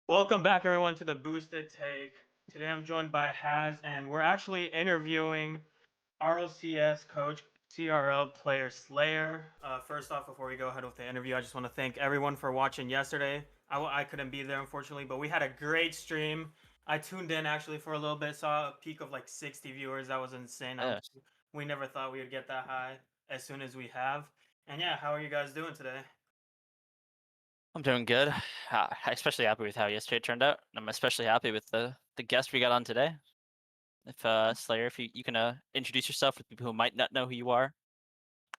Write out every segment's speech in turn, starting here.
Welcome back, everyone, to the Boosted Take. Today I'm joined by Haz, and we're actually interviewing RLCS coach, CRL player SlaYeR. First off, before we go ahead with the interview, I just want to thank everyone for watching yesterday. I couldn't be there, unfortunately, but we had a great stream. I tuned in actually for a little bit, saw a peak of like 60 viewers. That was insane. Yeah, We never thought we would get that high as soon as we have. And yeah, how are you guys doing today? I'm doing good. Especially happy with how yesterday turned out. I'm especially happy with the guest we got on today. If SlaYeR, if you can introduce yourself with people who might not know who you are,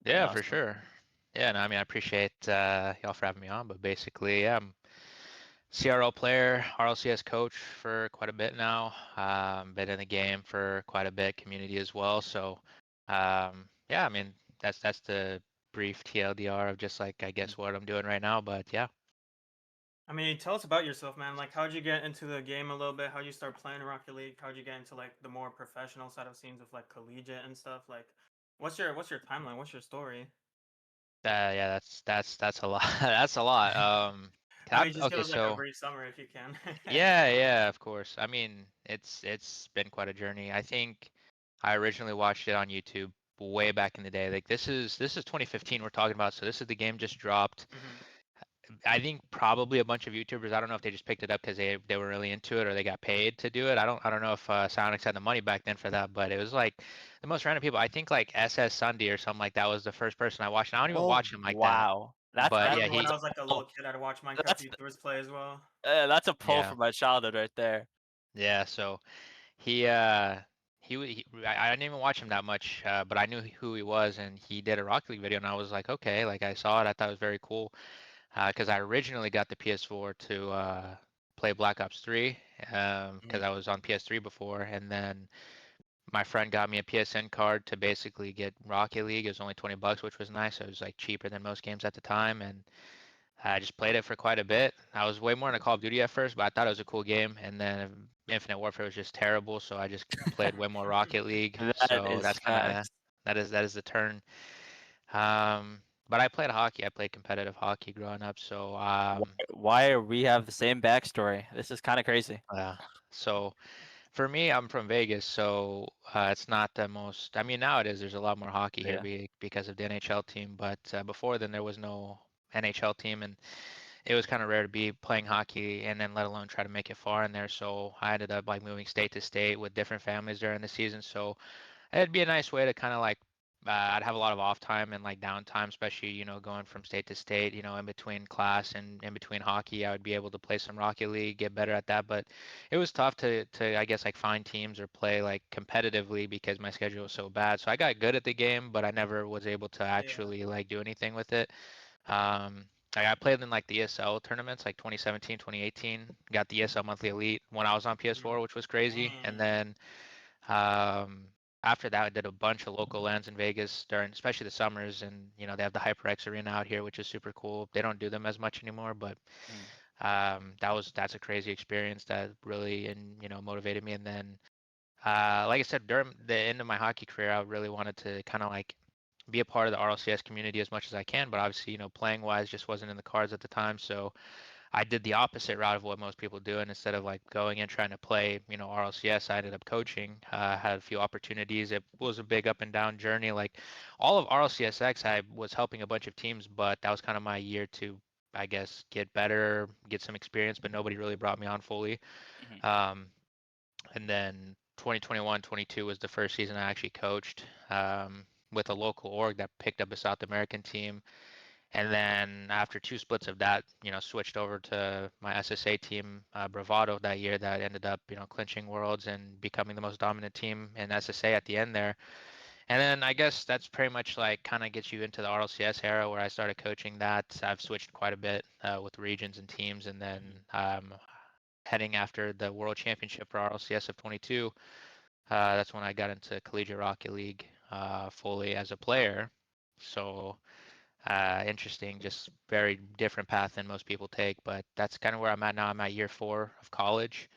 that'd be Yeah, for awesome. sure. Yeah, no, I mean, I appreciate y'all for having me on, but basically, yeah, I'm CRL player, RLCS coach for quite a bit now. Been in the game for quite a bit, community as well. So, yeah, I mean, that's the brief TLDR of just like I Mm. guess what I'm doing right now. But yeah, I mean, tell us about yourself, man. Like, how'd you get into the game a little bit? How'd you start playing Rocket League? How'd you get into like the more professional side of scenes of like collegiate and stuff? Like, what's your timeline? What's your story? yeah, that's a lot. That's a lot. I mean, just give Okay, us like a so brief summary if you can. yeah, of course. I mean, it's been quite a journey. I think I originally watched it on YouTube way back in the day. Like this is 2015 we're talking about, so this is the game just dropped. Mhm. I think probably a bunch of YouTubers. I don't know if they just picked it up because they were really into it or they got paid to do it. I don't know if Psyonix had the money back then for that, but it was like the most random people. I think like SS Sunday or something like that was the first person I watched. And I don't even Oh watch him like that, wow, I but yeah, remember when I he was like a little oh, kid, I'd watch Minecraft that's YouTubers play as well. that's a pull yeah from my childhood right there. yeah. So He I didn't even watch him that much, but I knew who he was, and he did a Rocket League video, and I was like, okay, like I saw it, I thought it was very cool, because I originally got the PS4 to play Black Ops 3, because Mhm. I was on PS3 before, and then my friend got me a PSN card to basically get Rocket League. It was only 20 bucks, which was nice. So it was like cheaper than most games at the time, and I just played it for quite a bit. I was way more into Call of Duty at first, but I thought it was a cool game. And then Infinite Warfare was just terrible, so I just played way more Rocket League. That So is that's kind of facts. that is the turn. But I played hockey. I played competitive hockey growing up. So Why are we have the same backstory? This is kind of crazy. uh, so for me, I'm from Vegas, so it's not the most. I mean, now it is. There's a lot more hockey here Yeah. because of the NHL team. But before then, there was no NHL team, and it was kind of rare to be playing hockey and then let alone try to make it far in there. So I ended up like moving state to state with different families during the season. So it'd be a nice way to kind of like I'd have a lot of off time and like downtime, especially going from state to state. In between class and in between hockey, I would be able to play some Rocket League, get better at that. But it was tough to I guess like find teams or play like competitively because my schedule was so bad. So I got good at the game, but I never was able to Yeah. actually like do anything with it. I played in like the ESL tournaments like 2017, 2018. Got the ESL Monthly Elite when I was on Mhm. PS4, which was crazy. And Dang. then um, after that, I did a bunch of local lands in Vegas during, especially the summers. And they have the HyperX Arena out here, which is super cool. They don't do them as much anymore, but Mm. that's a crazy experience that really and motivated me. And then like I said, during the end of my hockey career, I really wanted to kind of like be a part of the RLCS community as much as I can, but obviously, playing wise just wasn't in the cards at the time. So I did the opposite route of what most people do, and instead of like going and trying to play, RLCS, I ended up coaching. Had a few opportunities. It was a big up and down journey. Like all of RLCSX, I was helping a bunch of teams, but that was kind of my year to, I guess, get better, get some experience, but nobody really brought me on fully. Mhm. Um, and then 2021, 22 was the first season I actually coached with a local org that picked up a South American team. And then after two splits of that, switched over to my SSA team, Bravado, that year that ended up, clinching worlds and becoming the most dominant team in SSA at the end there. And then I guess that's pretty much like kind of gets you into the RLCS era where I started coaching that. I've switched quite a bit with regions and teams, and then Mhm. heading after the World Championship for RLCS of 22. That's when I got into Collegiate Rocket League fully as a player. So interesting, just very different path than most people take. But that's kind of where I'm at now. I'm at year 4 of college,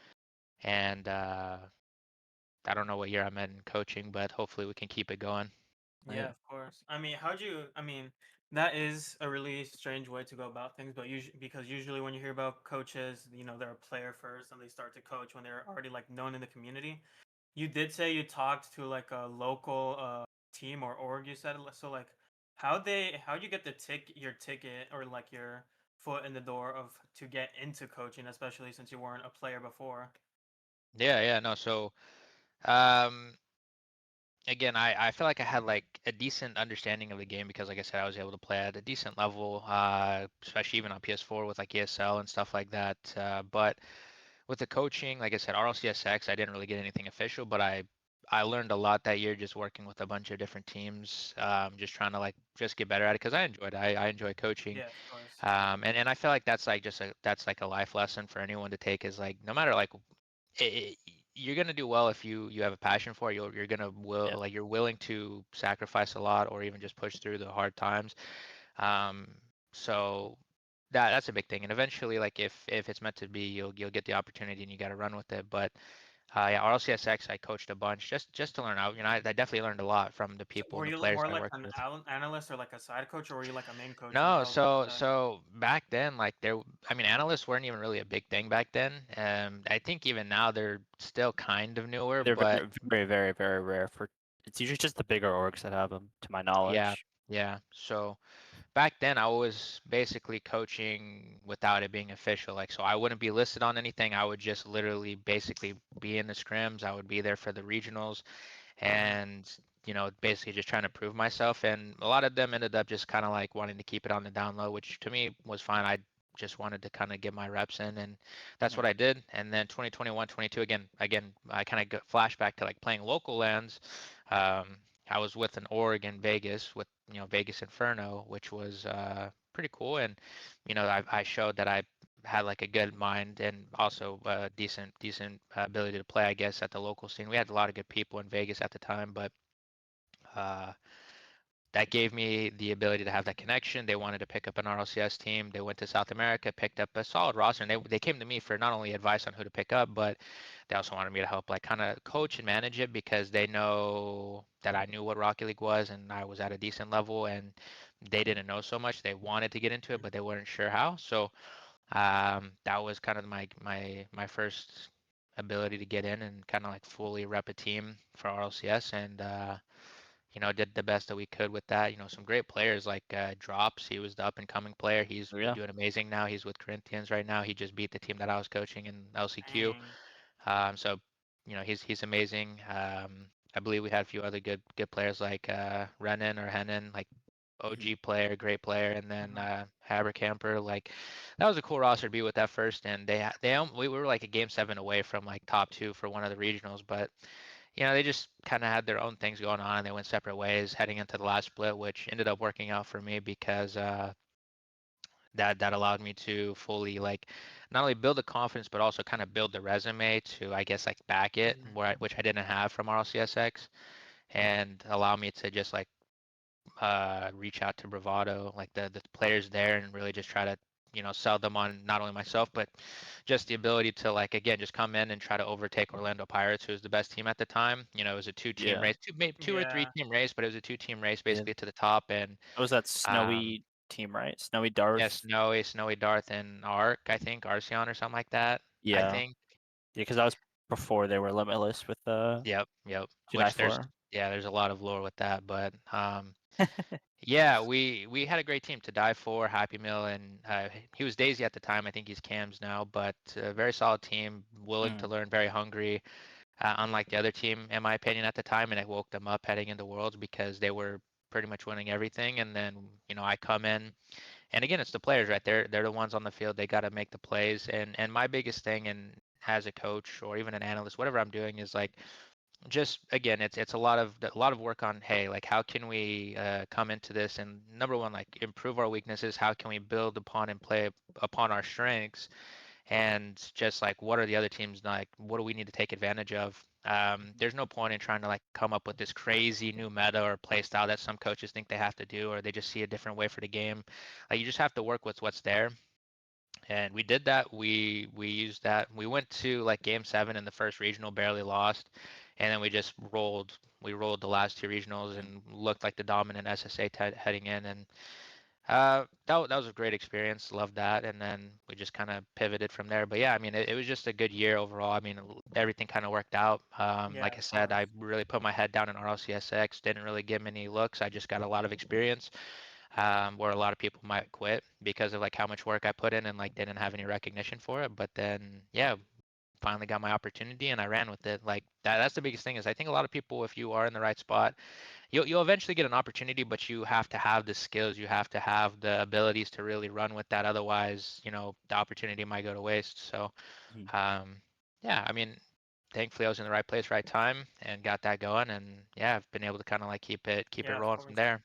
and I don't know what year I'm in coaching, but hopefully we can keep it going. Yeah, Yeah. of course. I mean, how'd you? I mean, That is a really strange way to go about things, but usually because usually when you hear about coaches, they're a player first and they start to coach when they're already like known in the community. You did say you talked to like a local team or org. You said so. Like, how you get your ticket or like your foot in the door of to get into coaching, especially since you weren't a player before. Yeah, no. So, um, again, I feel like I had like a decent understanding of the game because, like I said, I was able to play at a decent level, especially even on PS4 with like ESL and stuff like that. But with the coaching, like I said, RLCSX, I didn't really get anything official, but I learned a lot that year just working with a bunch of different teams, just trying to like just get better at it because I enjoyed it. I enjoy coaching, Yeah, of course. and I feel like that's like a life lesson for anyone to take is like no matter like it, you're gonna do well if you have a passion for it. You're gonna will Yeah. like you're willing to sacrifice a lot or even just push through the hard times. Um, so that's a big thing. And eventually, like if it's meant to be, you'll get the opportunity and you got to run with it. But yeah, RLCSX, I coached a bunch just to learn out. I definitely learned a lot from the So people were and the you players more I like worked an with. analyst or like a side coach, or were you like a main coach in No, LCSS? so back then, like I mean, analysts weren't even really a big thing back then. I think even now they're still kind of newer, They're but very, very, very, very rare for. It's usually just the bigger orgs that have them, to my yeah, knowledge. yeah. So back then I was basically coaching without it being official. Like, so I wouldn't be listed on anything. I would just literally basically be in the scrims. I would be there for the regionals Mm-hmm. and, basically just trying to prove myself. And a lot of them ended up just kind of like wanting to keep it on the down low, which to me was fine. I just wanted to kind of get my reps in, and that's what Yeah. I did. And then 2021, 22, again, I kind of got flashback to like playing local lands. Um, I was with an org in Vegas with, Vegas Inferno, which was pretty cool. And, I showed that I had like a good mind and also decent ability to play, I guess, at the local scene. We had a lot of good people in Vegas at the time, but uh, that gave me the ability to have that connection. They wanted to pick up an RLCS team. They went to South America, picked up a solid roster, and they came to me for not only advice on who to pick up, but they also wanted me to help like kind of coach and manage it because they know that I knew what Rocket League was and I was at a decent level, and they didn't know so much. They wanted to get into it, but they weren't sure how. So that was kind of my first ability to get in and kind of like fully rep a team for RLCS, and did the best that we could with that. Some great players like Drops. He was the up and coming player. He's So yeah. doing amazing now. He's with Corinthians right now. He just beat the team that I was coaching in LCQ. Dang. So he's amazing. I believe we had a few other good players like Renan or Henan, like Mm-hmm. OG player, great player, and then Mm-hmm. Habercamper. Like that was a cool roster to be with that first, and we were like a game 7 away from like top 2 for one of the regionals, but they just kind of had their own things going on and they went separate ways heading into the last split, which ended up working out for me because that allowed me to fully like not only build the confidence but also kind of build the resume to I guess like back it which I didn't have from RLCSX and allow me to just like reach out to Bravado, like the players there, and really just try to sell them on not only myself but just the ability to like again just come in and try to overtake Orlando Pirates, who was the best team at the time. It was a two-team Yeah. race, maybe two or Yeah. three-team race, but it was a two-team race Yeah. basically to the top. And That was that um, snowy team, right? Snowy yeah, Darth. Snowy Darth and Arc, I think Arceon or something like that. I Yeah. think. Yeah, because that was before they were limitless with Yep. July Which 4. there's a lot of lore with that, but yeah, we had a great team to die for. Happy Meal and he was Daisy at the time. I think he's Cams now, but a very solid team, willing to Mm. learn, very hungry. Unlike the other team, in my opinion, at the time, and it woke them up heading into Worlds because they were pretty much winning everything. And then I come in, and again, it's the players, right? They're the ones on the field. They got to make the plays. And my biggest thing, and as a coach or even an analyst, whatever I'm doing, is like just again it's a lot of work on hey like how can we come into this and number one like improve our weaknesses, how can we build upon and play upon our strengths, and just like what are the other teams like, what do we need to take advantage of. There's no point in trying to like come up with this crazy new meta or play style that some coaches think they have to do or they just see a different way for the game. Like you just have to work with what's there, and we did that. We used that. We went to like game 7 in the first regional, barely lost, and then we just rolled. We rolled the last 2 regionals Mm. and looked like the dominant SSA heading in. And That was a great experience. Loved that, and then we just kind of pivoted from there. But yeah, I mean, it was just a good year overall. I mean, everything kind of worked out. Yeah, Like I of said, I course. really put my head down in RLCSX. Didn't really give many looks. I just got a lot of experience, where a lot of people might quit because of like how much work I put in and like didn't have any recognition for it. But then, yeah, finally got my opportunity and I ran with it. Like that's the biggest thing is I think a lot of people, if you are in the right spot, you'll eventually get an opportunity, but you have to have the skills, you have to have the abilities to really run with that. Otherwise, the opportunity might go to waste. So, Mhm. um, yeah, I mean, thankfully I was in the right place, right time, and got that going. And yeah, I've been able to kind of like keep it Yeah, of rolling from course. there.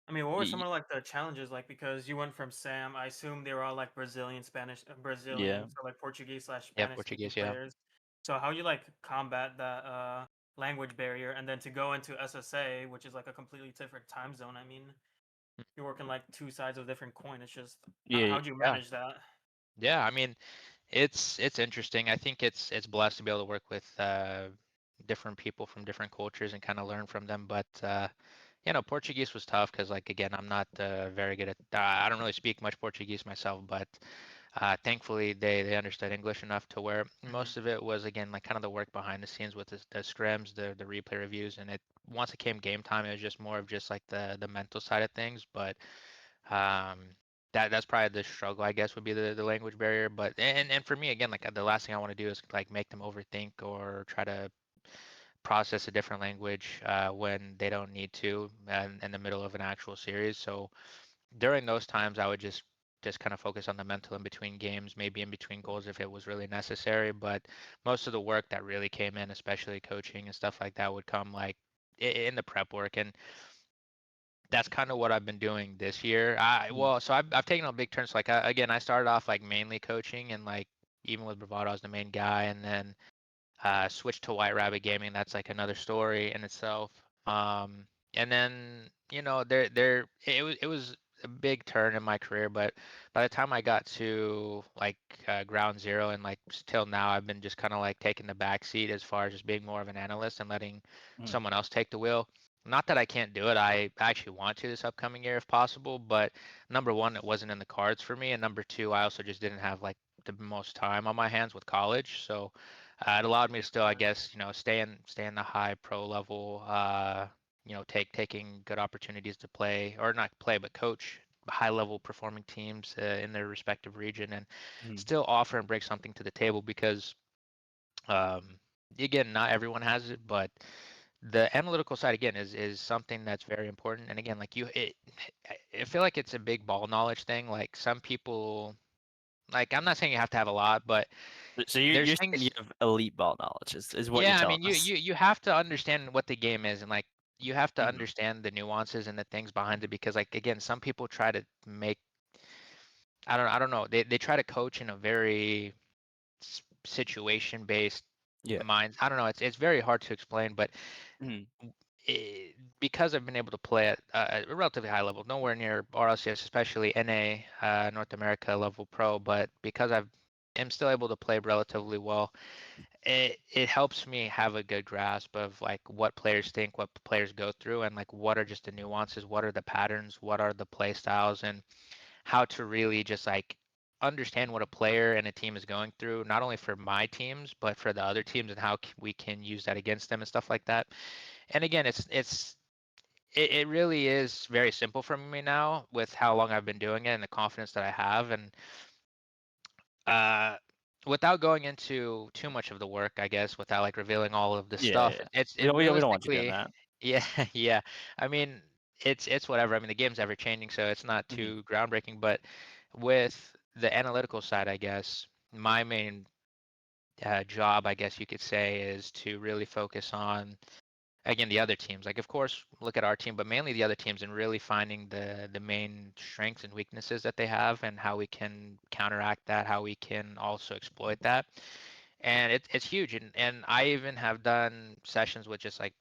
I mean, what were some Y- of like the challenges like because you went from Sam? I assume they were all like Brazilian, Spanish, Yeah. Brazilian, so like Portuguese slash Yeah, Spanish speaking Portuguese, yeah. players. So how you like combat that language barrier, and then to go into SSA, which is like a completely different time zone. I mean, you're working like two sides of a different coin. It's just Yeah. how'd you Yeah, manage that? yeah. I mean, it's interesting. I think it's blessed to be able to work with different people from different cultures and kind of learn from them. But Portuguese was tough because, like, again, I'm not very good at. I don't really speak much Portuguese myself, but thankfully they understood English enough to where Hmm. most of it was again like kind of the work behind the scenes with the scrims, the replay reviews, and it once it came game time, it was just more of just like the mental side of things. But um, that's probably the struggle, I guess, would be the language barrier. But and for me, again, like the last thing I want to do is like make them overthink or try to process a different language when they don't need to in the middle of an actual series. So during those times, I would just kind of focus on the mental in between games, maybe in between goals if it was really necessary. But most of the work that really came in, especially coaching and stuff like that, would come like in the prep work. And that's kind of what I've been doing this year. Mhm. So I've taken on big turns. Like again, I started off like mainly coaching and like even with Bravado, I was the main guy, and then switched to White Rabbit Gaming. That's like another story in itself. And then it was a big turn in my career, but by the time I got to like ground zero and like till now, I've been just kind of like taking the back seat as far as just being more of an analyst and letting Mhm. someone else take the wheel. Not that I can't do it. I actually want to this upcoming year if possible, but number one, it wasn't in the cards for me, and number two, I also just didn't have like the most time on my hands with college, so it allowed me to still, I Right. guess, stay in the high pro level, taking good opportunities to play or not play, but coach high level performing teams in their respective region and Mhm. still offer and bring something to the table because, um, again, not everyone has it, but the analytical side again is something that's very important. And again, like I feel like it's a big ball knowledge thing. Like some people, like I'm not saying you have to have a lot, but So you're there's you're saying you things. have elite ball knowledge is what you're Yeah, I telling mean, you us. you you have to understand what the game is, and like you have to Mhm. understand the nuances and the things behind it because, like, again, some people try to make I don't know they try to coach in a very situation based Yeah. mind. I don't know. It's very hard to explain, but Mhm. because I've been able to play at a relatively high level, nowhere near RLCS, especially NA North America level pro, but because am still able to play relatively well, it helps me have a good grasp of like what players think, what players go through, and like what are just the nuances, what are the patterns, what are the play styles, and how to really just like understand what a player and a team is going through, not only for my teams but for the other teams and how we can use that against them and stuff like that. And again, it really is very simple for me now with how long I've been doing it and the confidence that I have. And uh, without going into too much of the work, I guess, without like revealing all of the Yeah, stuff, yeah. it We don't want you doing realistically, that. yeah, yeah. I mean, it's whatever. I mean, the game's ever changing, so it's not Mhm. too groundbreaking. But with the analytical side, I guess my main job, I guess you could say, is to really focus on again the other teams. Like, of course, look at our team, but mainly the other teams, and really finding the main strengths and weaknesses that they have, and how we can counteract that, how we can also exploit that. And it's huge. And I even have done sessions with just like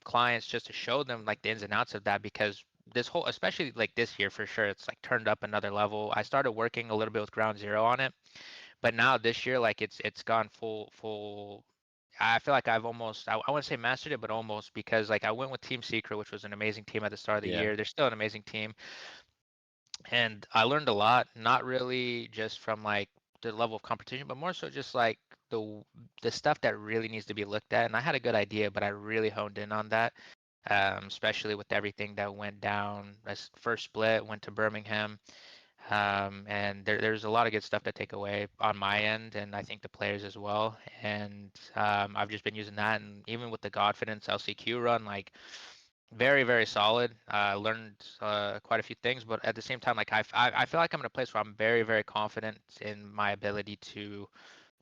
clients just to show them like the ins and outs of that because this whole, especially like this year for sure, it's like turned up another level. I started working a little bit with Ground Zero on it, but now this year, like it's gone full. I feel like I've almost I want to say mastered it, but almost because like I went with Team Secret, which was an amazing team at the start of the Yeah. year. They're still an amazing team, and I learned a lot, not really just from like the level of competition, but more so just like the stuff that really needs to be looked at. And I had a good idea, but I really honed in on that, especially with everything that went down. As first split went to Birmingham, and there's a lot of good stuff to take away on my end, and I think the players as well. And I've just been using that, and even with the Godfidence LCQ run, like very, very solid. Learned quite a few things, but at the same time, like I feel like I'm in a place where I'm very, very confident in my ability to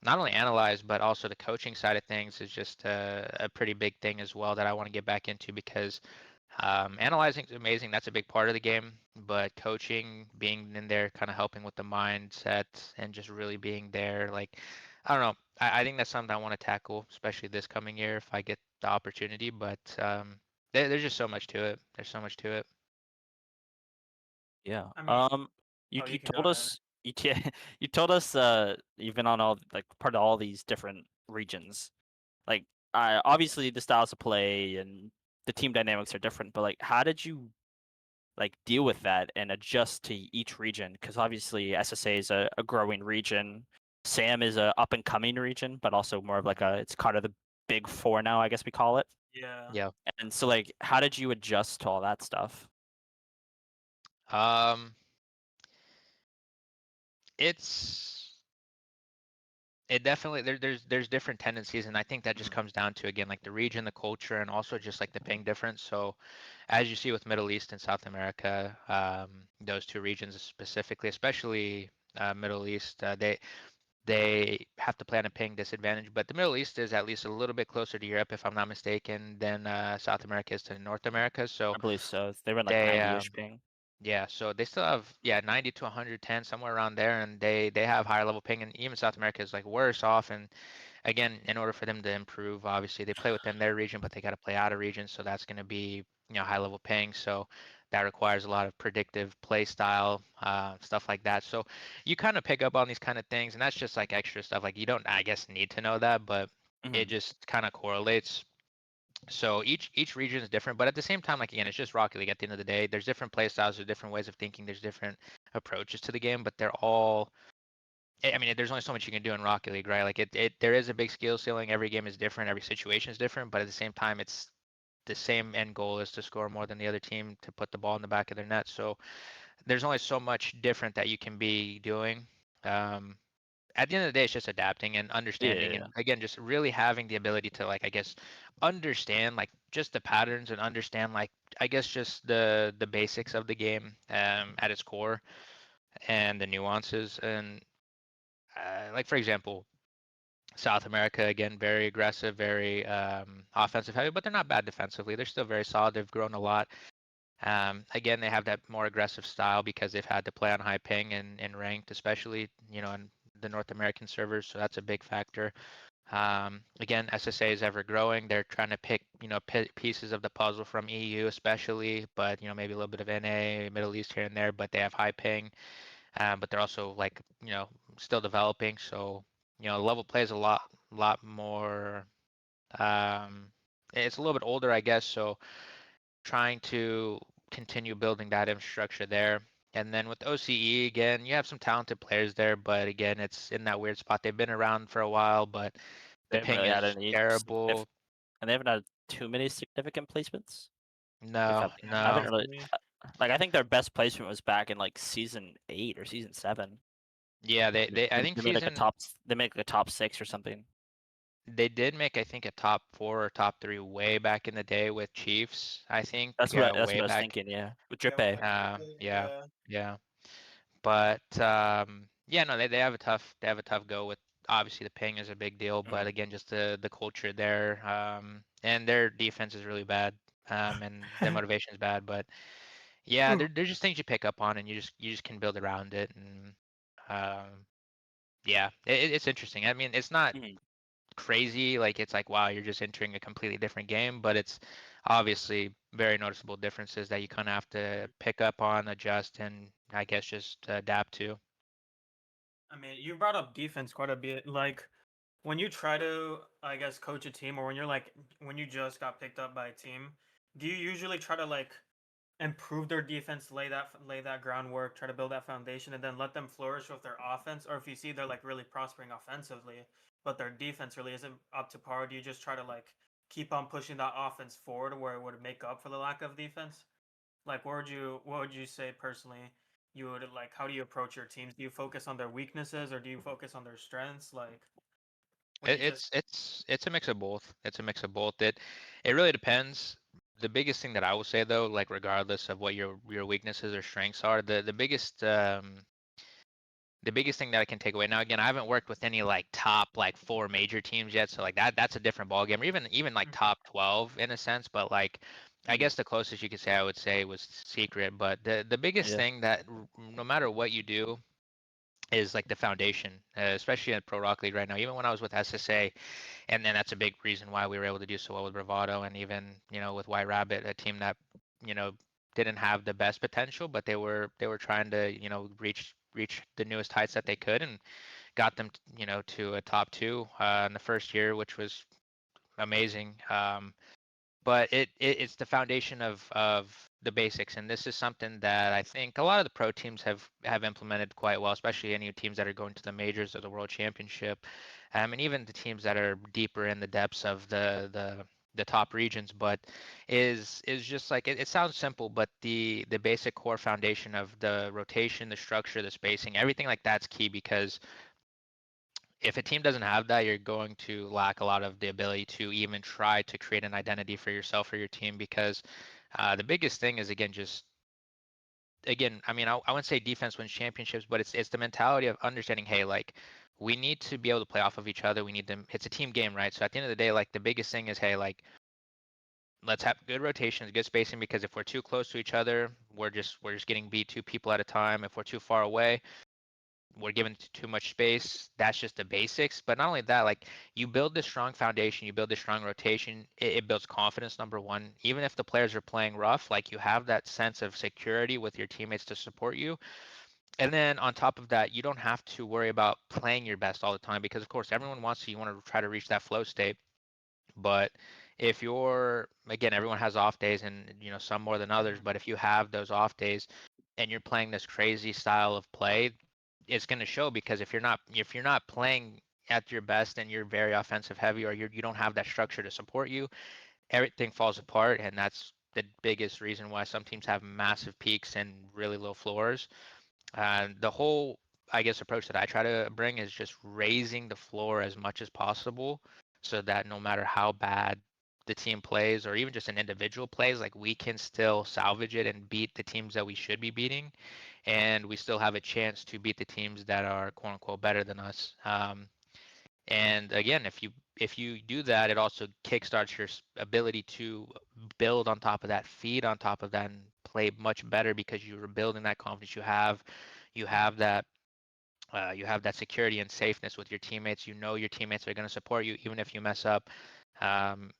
not only analyze, but also the coaching side of things is just a pretty big thing as well that I want to get back into because analyzing is amazing. That's a big part of the game, but coaching, being in there, kind of helping with the mindset and just really being there, like I don't know. I think that's something I want to tackle, especially this coming year if I get the opportunity. But there's just so much to it. There's so much to it. Yeah. I mean, You you can go told ahead. us you told us you've been on all like part of all these different regions. Like obviously the styles of play and the team dynamics are different, but like how did you like deal with that and adjust to each region? Because obviously SSA is a growing region. Sam is a up and coming region, but also more of like a it's kind of the big four now, I guess we call it. Yeah. Yeah. And so like how did you adjust to all that stuff? Um, it's it definitely there's different tendencies, and I think that just Mhm. comes down to again like the region, the culture, and also just like the ping difference. So as you see with Middle East and South America, those two regions specifically, especially Middle East, they have to play on a ping disadvantage. But the Middle East is at least a little bit closer to Europe, if I'm not mistaken, than South America is to North America. So I believe so. They run like they 90-ish ping. yeah, so they still have 90 to 110 somewhere around there, and they have higher level ping, and even South America is like worse off. And again, in order for them to improve, obviously they play within their region, but they got to play out of region, so that's going to be high level ping. So that requires a lot of predictive play style, stuff like that. So you kind of pick up on these kind of things, and that's just like extra stuff. Like you don't, I guess, need to know that, but it Hmm. just kind of correlates. So each region is different, but at the same time, like again, it's just Rocket League. At the end of the day, there's different play styles, there's different ways of thinking, there's different approaches to the game, but they're all. I mean, there's only so much you can do in Rocket League, right? Like there is a big skill ceiling. Every game is different, every situation is different, but at the same time, it's the same end goal is to score more than the other team to put the ball in the back of their net. So there's only so much different that you can be doing. Um, at the end of the day, it's just adapting and understanding, Yeah. and again, just really having the ability to like, I guess, understand like just the patterns and understand like, I guess, just the basics of the game at its core and the nuances. And like for example, South America again, very aggressive, very offensive heavy, but they're not bad defensively. They're still very solid. They've grown a lot. Again, they have that more aggressive style because they've had to play on high ping and ranked, especially in the North American servers. So that's a big factor. Again, SSA is ever growing. They're trying to pick pieces of the puzzle from EU, especially, but maybe a little bit of NA, Middle East here and there. But they have high ping, but they're also like still developing. So level play is a lot more. Um, it's a little bit older, I guess. So trying to continue building that infrastructure there. And then with OCE, again, you have some talented players there, but again, it's in that weird spot. They've been around for a while, but They the haven't ping really had is any terrible. and they haven't had too many significant placements. They've No, had Yeah, I haven't no. really honestly. like I think their best placement was back in like season 8 or season 7. Yeah, Like, I think they made like a season they make like a top 6 or something. they did make, I think, a top four or top three way back in the day with Chiefs, I think, That's way what I was back. thinking, yeah. With Yeah, Drip with A. like Yeah, yeah. yeah. But yeah, no, they have a tough go with, obviously the ping is a big deal, but Mhm. again, just the culture there, and their defense is really bad, and their motivation is bad. But yeah, there's just things you pick up on, and you just can build around it, and um, yeah, it's interesting. I mean, it's not Mhm. crazy, like it's like wow, you're just entering a completely different game, but it's obviously very noticeable differences that you kind of have to pick up on, adjust, and I guess just adapt to. I mean, you brought up defense quite a bit. Like when you try to, I guess, coach a team, or when you're like when you just got picked up by a team, do you usually try to like improve their defense, lay that groundwork, try to build that foundation, and then let them flourish with their offense? Or if you see they're like really prospering offensively, but their defense really isn't up to par, do you just try to like keep on pushing that offense forward where it would make up for the lack of defense? Like, what would you say personally? You would like, how do you approach your teams? Do you focus on their weaknesses or do you focus on their strengths? Like, when It, you just it's a mix of both. It's a mix of both. It really depends. The biggest thing that I will say though, like regardless of what your weaknesses or strengths are, the biggest thing that I can take away. Now again, I haven't worked with any like top like four major teams yet, so like that's a different ballgame. Or even like Mhm, top 12 in a sense, but like I guess the closest you could say I would say was Secret. But the biggest Yeah. thing that no matter what you do is like the foundation, especially at Pro Rocket League right now. Even when I was with SSA, and then that's a big reason why we were able to do so well with Bravado, and even with White Rabbit, a team that you know didn't have the best potential, but they were trying to reach the newest heights that they could, and got them to a top two in the first year, which was amazing. But it's the foundation of the basics, and this is something that I think a lot of the pro teams have implemented quite well, especially any teams that are going to the majors or the world championship, and even the teams that are deeper in the depths of the top regions. But is just like it sounds simple, but the basic core foundation of the rotation, the structure, the spacing, everything like that's key, because if a team doesn't have that, you're going to lack a lot of the ability to even try to create an identity for yourself or your team. Because the biggest thing is again, just again, I mean, I wouldn't say defense wins championships, but it's the mentality of understanding, hey, like we need to be able to play off of each other. We need them. It's a team game, right? So at the end of the day, like the biggest thing is, hey, like let's have good rotations, good spacing, because if we're too close to each other, we're just getting beat two people at a time. If we're too far away, we're given too much space. That's just the basics. But not only that, like you build this strong foundation, you build this strong rotation. It builds confidence. Number one, even if the players are playing rough, like you have that sense of security with your teammates to support you. And then on top of that, you don't have to worry about playing your best all the time, because of course everyone wants to. You want to try to reach that flow state. But if you're, again, everyone has off days, and some more than others, mhm, but if you have those off days and you're playing this crazy style of play, it's going to show. Because if you're not playing at your best and you're very offensive heavy, or you don't have that structure to support you, everything falls apart. And that's the biggest reason why some teams have massive peaks and really low floors. The whole, I guess, approach that I try to bring is just raising the floor as much as possible, so that no matter how bad the team plays, or even just an individual plays, like we can still salvage it and beat the teams that we should be beating, and we still have a chance to beat the teams that are quote unquote better than us. And again, if you do that, it also kickstarts your ability to build on top of that, feed on top of that, and play much better, because you're building that confidence. You have that security and safeness with your teammates. You know your teammates are going to support you even if you mess up. Um,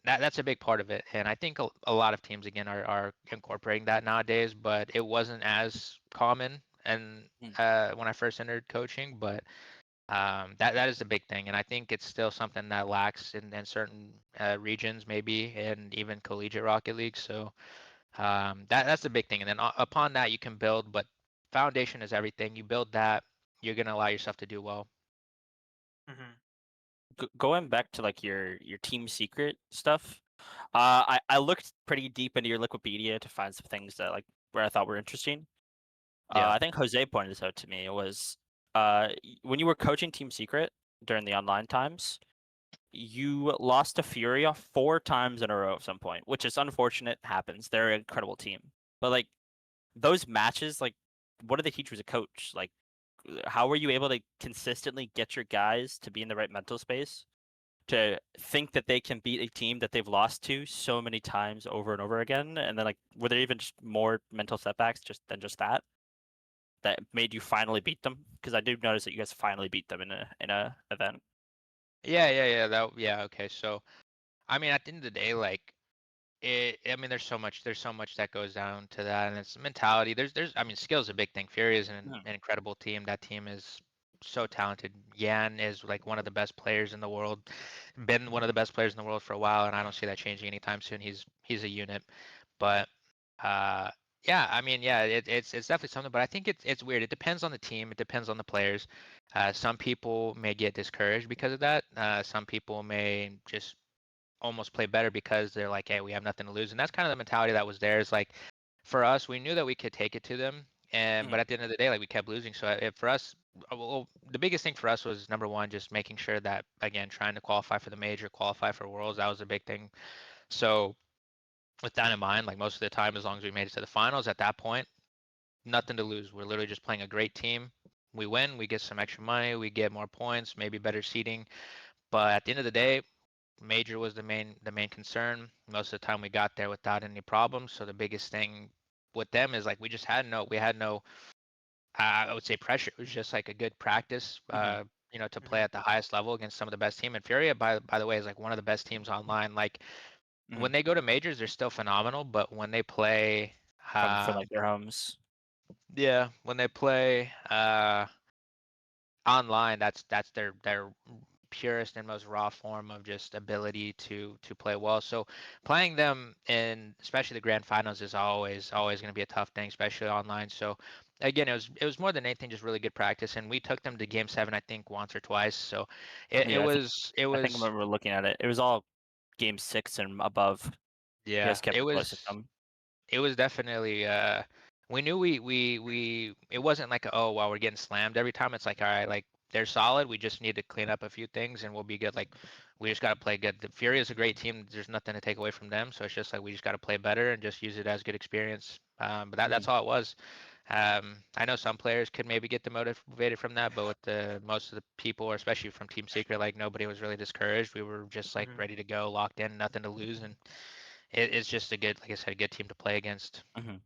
that's a big part of it, and I think a lot of teams again are incorporating that nowadays. But it wasn't as common and Mm. when I first entered coaching. But that is the big thing, and I think it's still something that lacks in certain regions, maybe, and even collegiate Rocket League. So that's the big thing, and then upon that you can build. But foundation is everything. You build that, you're gonna allow yourself to do well. mhm, Going back to like your team secret stuff, I looked pretty deep into your Liquipedia to find some things that like where I thought were interesting. Yeah. I think Jose pointed this out to me. It was when you were coaching Team Secret during the online times, you lost to Furia 4 times in a row at some point, which is unfortunate. Happens. They're an incredible team, but like those matches, like what did they teach you as a coach? Like, how were you able to consistently get your guys to be in the right mental space to think that they can beat a team that they've lost to so many times over and over again? And then like, were there even just more mental setbacks just that made you finally beat them? Because I do notice that you guys finally beat them in a event. Yeah. Okay. So I mean, at the end of the day, like I mean, there's so much that goes down to that, and it's mentality. I mean, skill is a big thing. Fury is Hmm. an incredible team. That team is so talented. Yan is like one of the best players in the world, been one of the best players in the world for a while, and I don't see that changing anytime soon. He's a unit. But Yeah, I mean, yeah, it's definitely something, but I think it's weird. It depends on the team. It depends on the players. Some people may get discouraged because of that. Some people may just almost play better because they're like, hey, we have nothing to lose, and that's kind of the mentality that was there. Is like, for us, we knew that we could take it to them, and but Mhm. at the end of the day, like we kept losing. So for us, well, the biggest thing for us was number one, just making sure that again, trying to qualify for the major, qualify for Worlds. That was a big thing. So with that in mind, like most of the time, as long as we made it to the finals, at that point, nothing to lose. We're literally just playing a great team. We win, we get some extra money, we get more points, maybe better seating. But at the end of the day, major was the main concern. Most of the time we got there without any problems. So the biggest thing with them is like we had no I would say pressure. It was just like a good practice Mhm. to play Mhm. at the highest level against some of the best team. And Furia by the way is like one of the best teams online. Like when Mhm. they go to majors, they're still phenomenal, but when they play For like their homes. yeah, when they play online, that's their purest and most raw form of just ability to play well. So playing them in especially the grand finals is always going to be a tough thing, especially online. So again, it was more than anything just really good practice, and we took them to game seven I think once or twice. So it Yeah, was it I think I was remember looking at it. It was all game 6 and above. You yeah guys kept it it close to was them. it was definitely we knew we it wasn't like oh wow we're getting slammed every time. It's like all right, like they're solid, we just need to clean up a few things and we'll be good. Like we just got to play good. The Fury is a great team, there's nothing to take away from them, so it's just like we just got to play better and just use it as good experience. But that's Mhm. all it was. I know some players could maybe get demotivated from that, but with the most of the people, or especially from Team Secret, like nobody was really discouraged. We were just like Mhm. ready to go, locked in, nothing to lose, and it's just a good, like I said, a good team to play against. Mhm.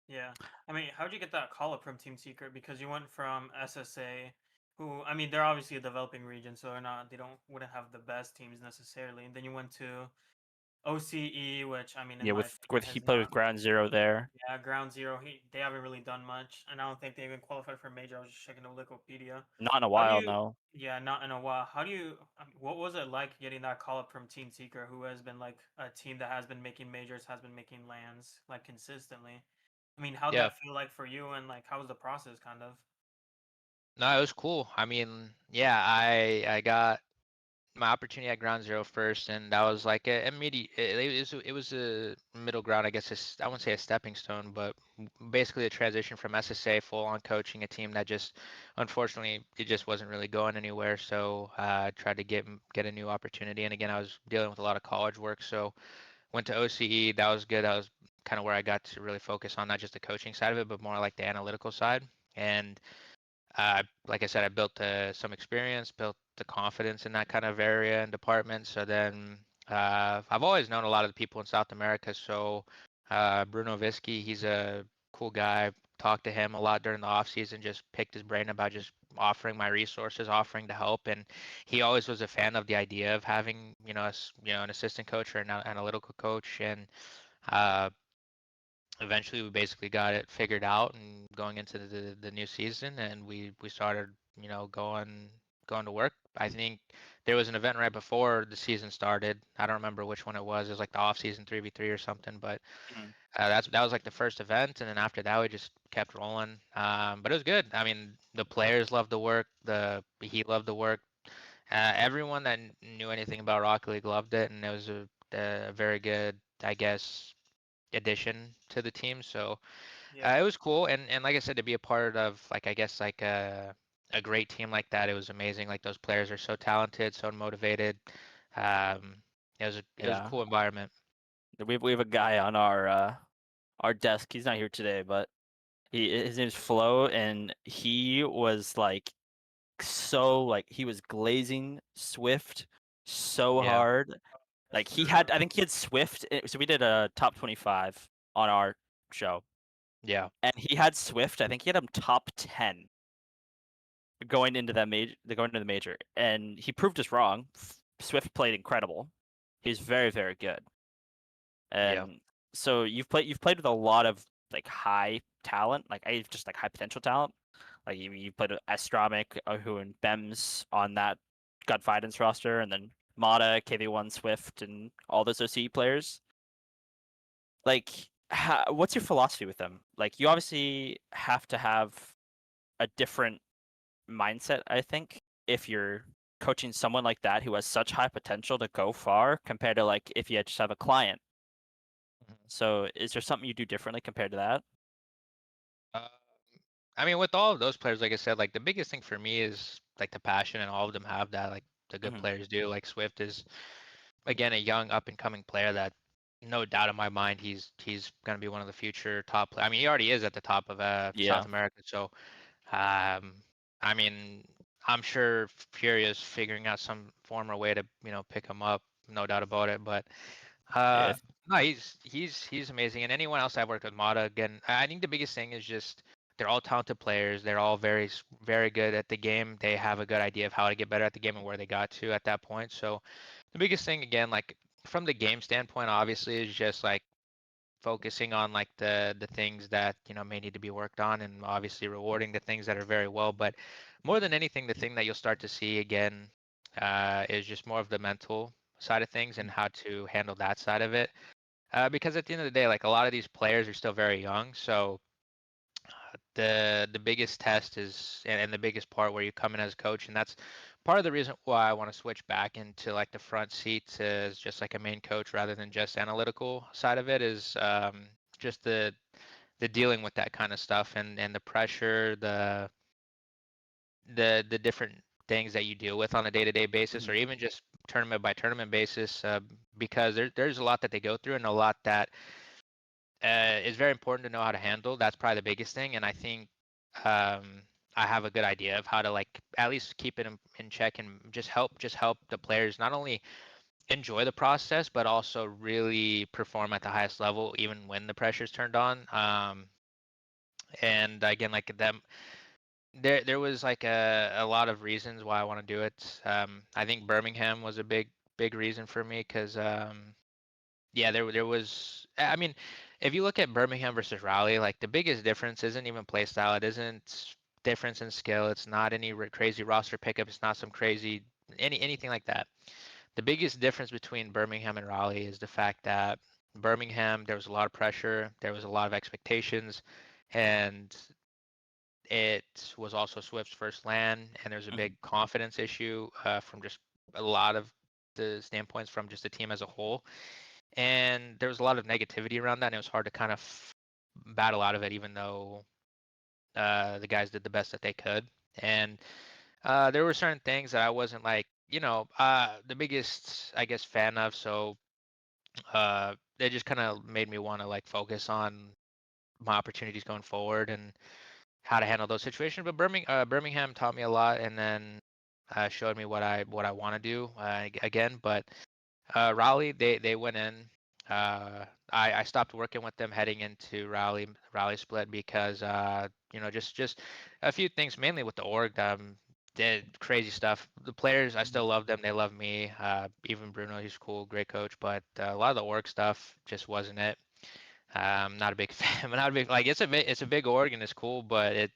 Yeah. I mean, how'd you get that call up from Team Secret? Because you went from SSA, who I mean, they're obviously a developing region, so they don't wouldn't have the best teams necessarily. And then you went to OCE, which I mean, in Yeah, my with opinion, he has played with not. Ground Zero there. Yeah, Ground Zero. They haven't really done much, and I don't think they even qualified for major. I was just checking the Wikipedia. Not in a How do while, you? no. Yeah, not in a while. How do you? I mean, what was it like getting that call up from Team Seeker, who has been like a team that has been making majors, has been making lands like consistently? I mean, how'd Yeah, that feel like for you, and like how was the process, kind of? no, it was cool. I mean, yeah, I got my opportunity at Ground Zero first, and that was like a immediate. It was a middle ground, I guess. I wouldn't say a stepping stone, but basically a transition from SSA full on coaching a team that just, unfortunately, it just wasn't really going anywhere. So I tried to get a new opportunity, and again, I was dealing with a lot of college work, so went to OCE. That was good. That was kind of where I got to really focus on not just the coaching side of it, but more like the analytical side. And like I said, I built some experience, built the confidence in that kind of area and department. So then I've always known a lot of the people in South America. So Bruno Visky, he's a cool guy. Talked to him a lot during the off season, just picked his brain about just offering my resources, offering to help. And he always was a fan of the idea of having, an assistant coach or an analytical coach. And uh, eventually we basically got it figured out and going into the new season and we started going to work. I think there was an event right before the season started. I don't remember which one it was. It was like the off season 3v3 or something, but Mhm. that was like the first event, and then after that we just kept rolling. But it was good. I mean, the players loved the work, the he loved the work. Everyone that knew anything about Rocket League loved it, and it was a very good, I guess, addition to the team. So Yeah. it was cool, and like I said, to be a part of like I guess like a great team like that, it was amazing. Like those players are so talented, so motivated. Um, it was a Yeah. cool environment. We have a guy on our desk. He's not here today, but his name's Flo, and he was like he was glazing Swift so Yeah, hard. That's Like true. I think he had Swift. So we did a top 25 on our show, yeah, and he had Swift. I think he had him top 10 going into the major, and he proved us wrong. Swift played incredible. He's very, very good. yeah, And so you've played with a lot of like high talent, like I just like high potential talent. Like you played with Astromic, who and Bems on that Godfidence roster, and then Mata, KV1, Swift, and all those OC players. Like, what's your philosophy with them? Like, you obviously have to have a different mindset, I think, if you're coaching someone like that who has such high potential to go far compared to like if you just have a client. Mhm. So, is there something you do differently compared to that? Uh, I mean, with all of those players, like I said, like the biggest thing for me is like the passion, and all of them have that. Like the good Hmm. players do. Like Swift is again a young up and coming player that no doubt in my mind he's gonna be one of the future top. I mean, he already is at the top of Yeah. South America. So, um, I mean, I'm sure Fury is figuring out some form or way to pick him up. No doubt about it. But uh, If no, he's amazing. And anyone else I've worked with, Mata, again, I think the biggest thing is just they're all talented players. They're all very good at the game. They have a good idea of how to get better at the game and where they got to at that point. So the biggest thing, again, like from the game standpoint, obviously, is just like focusing on like the things that may need to be worked on, and obviously rewarding the things that are very well. But more than anything, the thing that you'll start to see again is just more of the mental side of things and how to handle that side of it. Because at the end of the day, like a lot of these players are still very young, so the biggest test is and the biggest part where you come in as a coach, and that's part of the reason why I want to switch back into like the front seat as just like a main coach rather than just analytical side of it, is just the dealing with that kind of stuff and the pressure, the different things that you deal with on a day-to-day basis, or Mhm. even just tournament by tournament basis, because there's a lot that they go through and a lot that is very important to know how to handle. That's probably the biggest thing, and I think um, I have a good idea of how to like at least keep it in check and just help the players not only enjoy the process but also really perform at the highest level even when the pressure's turned on. And again, like them, there was like a lot of reasons why I want to do it. I think Birmingham was a big reason for me because yeah, there was. I mean, if you look at Birmingham versus Raleigh, like the biggest difference isn't even play style. It isn't difference in skill. It's not any crazy roster pickup. It's not some crazy anything like that. The biggest difference between Birmingham and Raleigh is the fact that Birmingham, there was a lot of pressure, there was a lot of expectations, and it was also Swift's first LAN, and there's a big Mhm. confidence issue from just a lot of the standpoints from just the team as a whole. And there was a lot of negativity around that, and it was hard to kind of battle out of it, even though the guys did the best that they could. And there were certain things that I wasn't like, the biggest, I guess, fan of. So they just kind of made me want to like focus on my opportunities going forward and how to handle those situations. But Birmingham taught me a lot, and then showed me what I want to do again. But Raleigh, they went in. I stopped working with them heading into Raleigh split because just a few things, mainly with the org. Did crazy stuff. The players, I still love them. They love me. Even Bruno, he's cool, great coach. But a lot of the org stuff just wasn't it. Not a big fan. I'm not a big like it's a big org and it's cool, but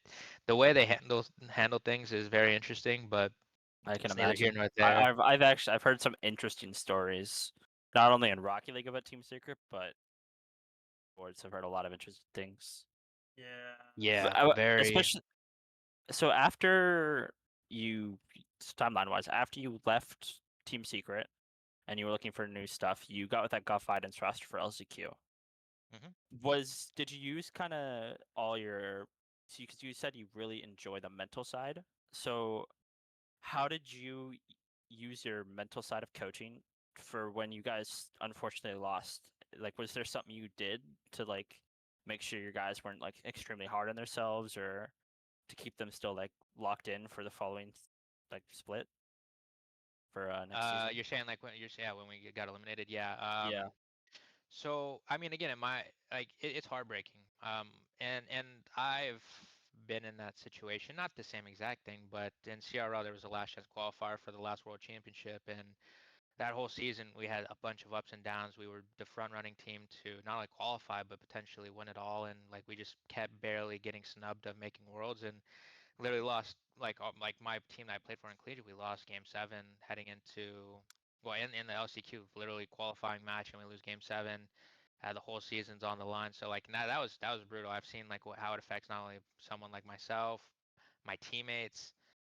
the way they handle things is very interesting. But I can it's neither here imagine. nor there. I've heard some interesting stories, not only in Rocky League about Team Secret, but boards. I've heard a lot of interesting things. Yeah. Yeah, very. Especially so after you timeline wise, after you left Team Secret and you were looking for new stuff, you got with that Guff Guidance roster for LCQ. Mhm. Did you use kind of all your, because you said you really enjoy the mental side. So how did you use your mental side of coaching for when you guys unfortunately lost? Like, was there something you did to like make sure your guys weren't like extremely hard on themselves, or to keep them still like locked in for the following like split for next season? You're saying like when yeah, when we got eliminated, yeah. Yeah. So I mean, again, in my like it's heartbreaking. And I've been in that situation, not the same exact thing, but in CRL there was a last chance qualifier for the last World Championship, and that whole season we had a bunch of ups and downs. We were the front running team to not only qualify but potentially win it all, and like we just kept barely getting snubbed of making worlds, and literally lost like my team that I played for in collegiate. We lost game seven heading into in the LCQ, literally qualifying match, and we lose game seven. The whole season's on the line. So like now that was brutal. I've seen like how it affects not only someone like myself, my teammates,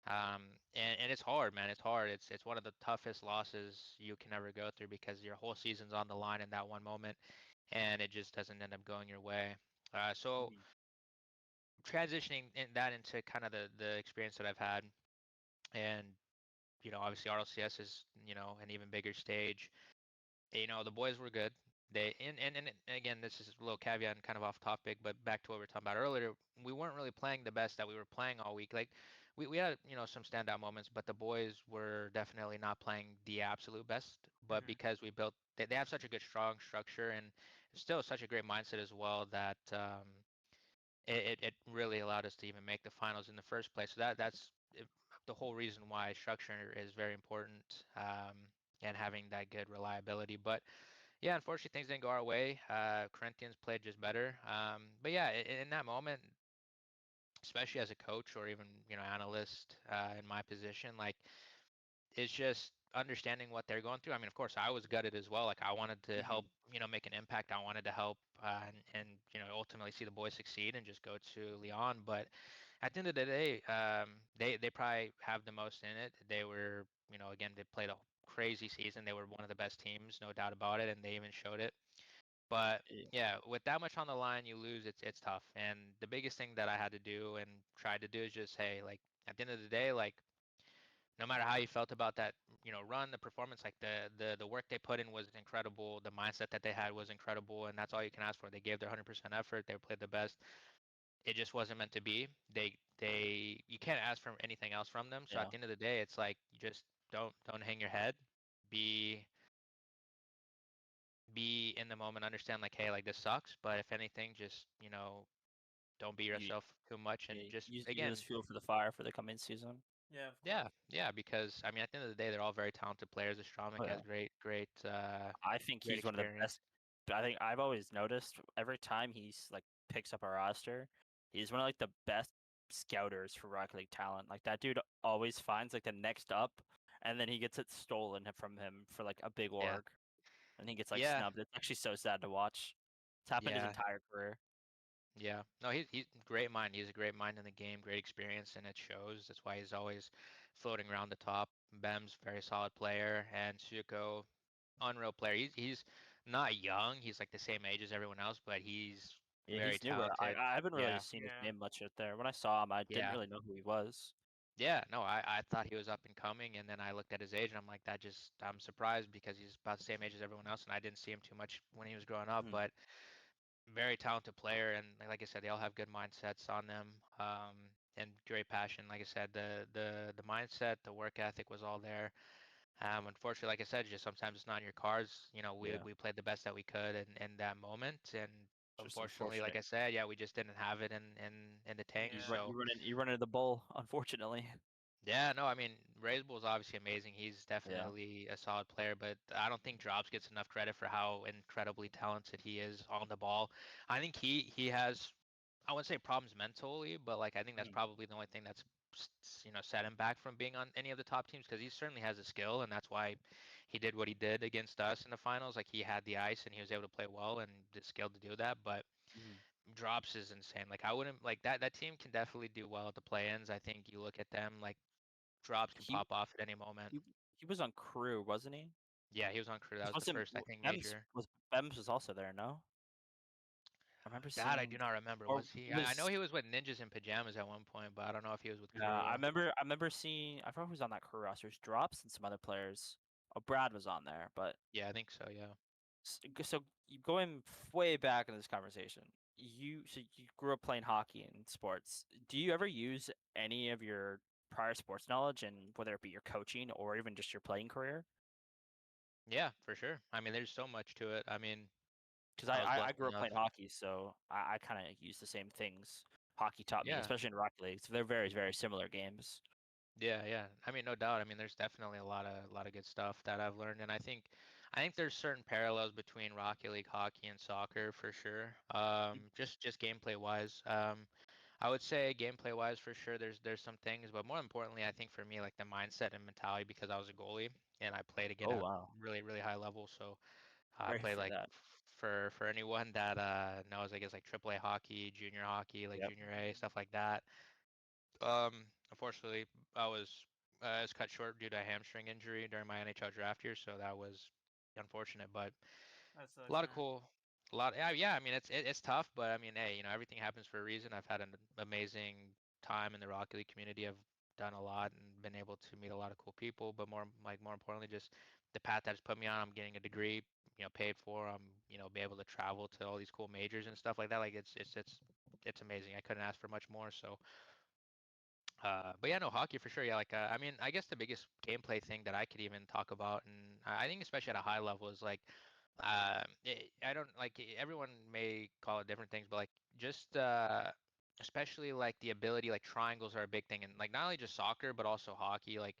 and it's hard, man. It's hard. It's one of the toughest losses you can ever go through because your whole season's on the line in that one moment, and it just doesn't end up going your way. So Mhm. transitioning that into kind of the experience that I've had, and obviously RLCS is an even bigger stage. The boys were good. They and again, this is a little caveat and kind of off topic, but back to what we were talking about earlier, we weren't really playing the best that we were playing all week. Like we had some standout moments, but the boys were definitely not playing the absolute best. But Hmm. because they have such a good strong structure and still such a great mindset as well that it really allowed us to even make the finals in the first place. So the whole reason why structure is very important, and having that good reliability. But yeah, unfortunately, things didn't go our way. Corinthians played just better. But yeah, in that moment, especially as a coach or even analyst in my position, like it's just understanding what they're going through. I mean, of course, I was gutted as well. Like I wanted to help, Mhm. make an impact. I wanted to help, and ultimately see the boys succeed and just go to Lyon. But at the end of the day, they probably have the most in it. They were, again, they played a crazy season. They were one of the best teams, no doubt about it, and they even showed it. But Yeah. yeah, with that much on the line, you lose. It's tough. And the biggest thing that I had to do and tried to do is just, hey, like at the end of the day, like no matter how you felt about that, run, the performance, like the work they put in was incredible. The mindset that they had was incredible, and that's all you can ask for. They gave their 100% effort. They played the best. It just wasn't meant to be. You can't ask for anything else from them. So at Yeah. the end of the day, it's like you just don't hang your head. Be be in the moment. Understand like, hey, like this sucks, but if anything, just don't be You yourself too much, and yeah, just use this again, fuel for the fire for the coming season. Yeah, of yeah, course. yeah, because I mean, at the end of the day, they're all very talented players. Oh Astromik yeah. has I think great he's one of the experience. best. I think I've always noticed every time he's like picks up a roster, he's one of like the best scouters for Rocket League talent. Like that dude always finds like the next up, and then he gets it stolen from him for like a big Yeah, org, and he gets like yeah, snubbed. It's actually so sad to watch. It's happened his yeah, entire career. yeah. No, he's a great mind. He's a great mind in the game, great experience, and it shows. That's why he's always floating around the top. Bem's very solid player, and Suko, unreal player. He's not young. He's like the same age as everyone else, but he's Yeah, very he's newer. I talented. I haven't really Yeah, seen his Yeah. name much out there. When I saw him, I didn't yeah. really know who he was. Yeah, no, I thought he was up and coming, and then I looked at his age, and I'm like, I'm surprised because he's about the same age as everyone else, and I didn't see him too much when he was growing up, Mhm. but very talented player, and like I said, they all have good mindsets on them, and great passion. Like I said, the mindset, the work ethic was all there. Unfortunately, like I said, just sometimes it's not in your cards. We Yeah, we played the best that we could in that moment, and just unfortunately, like unfortunate. I said, yeah, we just didn't have it in the tank. You Yeah. run So. you run in, you run into the bull, unfortunately. Yeah, no, I mean, Razor is obviously amazing. He's Yeah. definitely a solid player, but I don't think Drops gets enough credit for how incredibly talented he is on the ball. I think he has, I wouldn't say problems mentally, but like I think that's Mhm. probably the only thing that's set him back from being on any of the top teams because he certainly has a skill, and that's why he did what he did against us in the finals. Like he had the ice and he was able to play well and the skill to do that, but Mhm. Drops is insane. Like I wouldn't like that team can definitely do well at the play-ins. I think you look at them like Drops can He pop off at any moment. he he was on crew, wasn't he? Yeah, he was on crew. That This was the wasn't first, I think, Bems major. was Bems was also there, no? I remember That I do seeing not remember. or Was he? he I know was he was with Ninjas in Pajamas at one point, but I don't know if he was with yeah, I crew. remember I remember seeing I forgot who was on that crew roster. It was Drops and some other players. Oh, Brad was on there, but Yeah, I think so. Yeah. so you going way back in this conversation. You grew up playing hockey and sports. Do you ever use any of your prior sports knowledge and whether it be your coaching or even just your playing career? Yeah, for sure. I mean, there's so much to it. I mean, Because I was I blessed grew up playing enough. hockey, so I kind of use the same things hockey taught me, Yeah. especially in Rocket League. So they're very, very similar games. Yeah, yeah. I mean, no doubt. I mean, there's definitely a lot of good stuff that I've learned, and I think there's certain parallels between Rocket League hockey and soccer for sure. Just gameplay wise. I would say gameplay wise for sure. There's some things, but more importantly, I think for me, like the mindset and mentality, because I was a goalie and I played again Oh at wow, really really high level. So I ready played for like that. for anyone that knows, I guess like AAA hockey, junior hockey, like Yep. junior A, stuff like that. Unfortunately, I was cut short due to a hamstring injury during my NHL draft year, so that was unfortunate. But That a sucks, lot of man. cool, a lot. Yeah. I mean, it's tough, but I mean, hey, everything happens for a reason. I've had an amazing time in the Rocket League community. I've done a lot and been able to meet a lot of cool people. But more importantly, just the path that's put me on. I'm getting a degree, paid for. I'm, be able to travel to all these cool majors and stuff like that. Like it's amazing. I couldn't ask for much more. So but yeah, no, hockey for sure. Yeah, like I mean, I guess the biggest gameplay thing that I could even talk about, and I think especially at a high level, is like, I don't like everyone may call it different things, but like just especially like the ability, like triangles are a big thing, and like not only just soccer but also hockey, like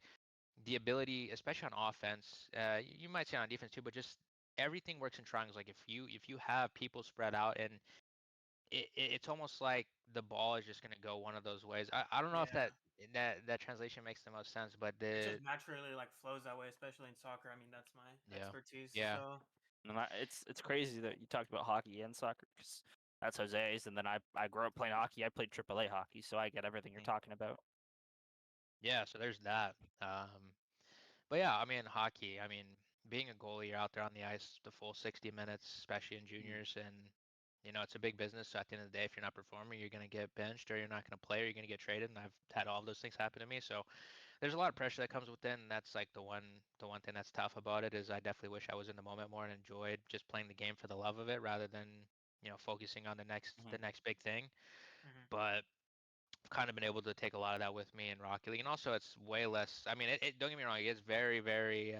the ability, especially on offense, you might say on defense too, but just everything works in triangles. Like if you have people spread out and it's almost like the ball is just gonna go one of those ways. I don't know if Yeah. that translation makes the most sense, but It just the naturally like flows that way, especially in soccer. I mean, that's my yeah expertise. yeah So And it's crazy that you talked about hockey and soccer because that's Jose's, and then I grew up playing hockey. I played AAA hockey, so I get everything you're mm, talking about. yeah. So there's that. But yeah, I mean hockey. I mean being a goalie, you're out there on the ice the full 60 minutes, especially in Mm. juniors, and it's a big business. So at the end of the day, if you're not performing, you're gonna get benched or you're not gonna play or you're gonna get traded. And I've had all of those things happen to me. So there's a lot of pressure that comes within. And that's like the one thing that's tough about it is I definitely wish I was in the moment more and enjoyed just playing the game for the love of it rather than focusing on the next Mhm. the next big thing. mhm. But I've kind of been able to take a lot of that with me in Rocket League, and also it's way less. I mean, don't get me wrong, it's very very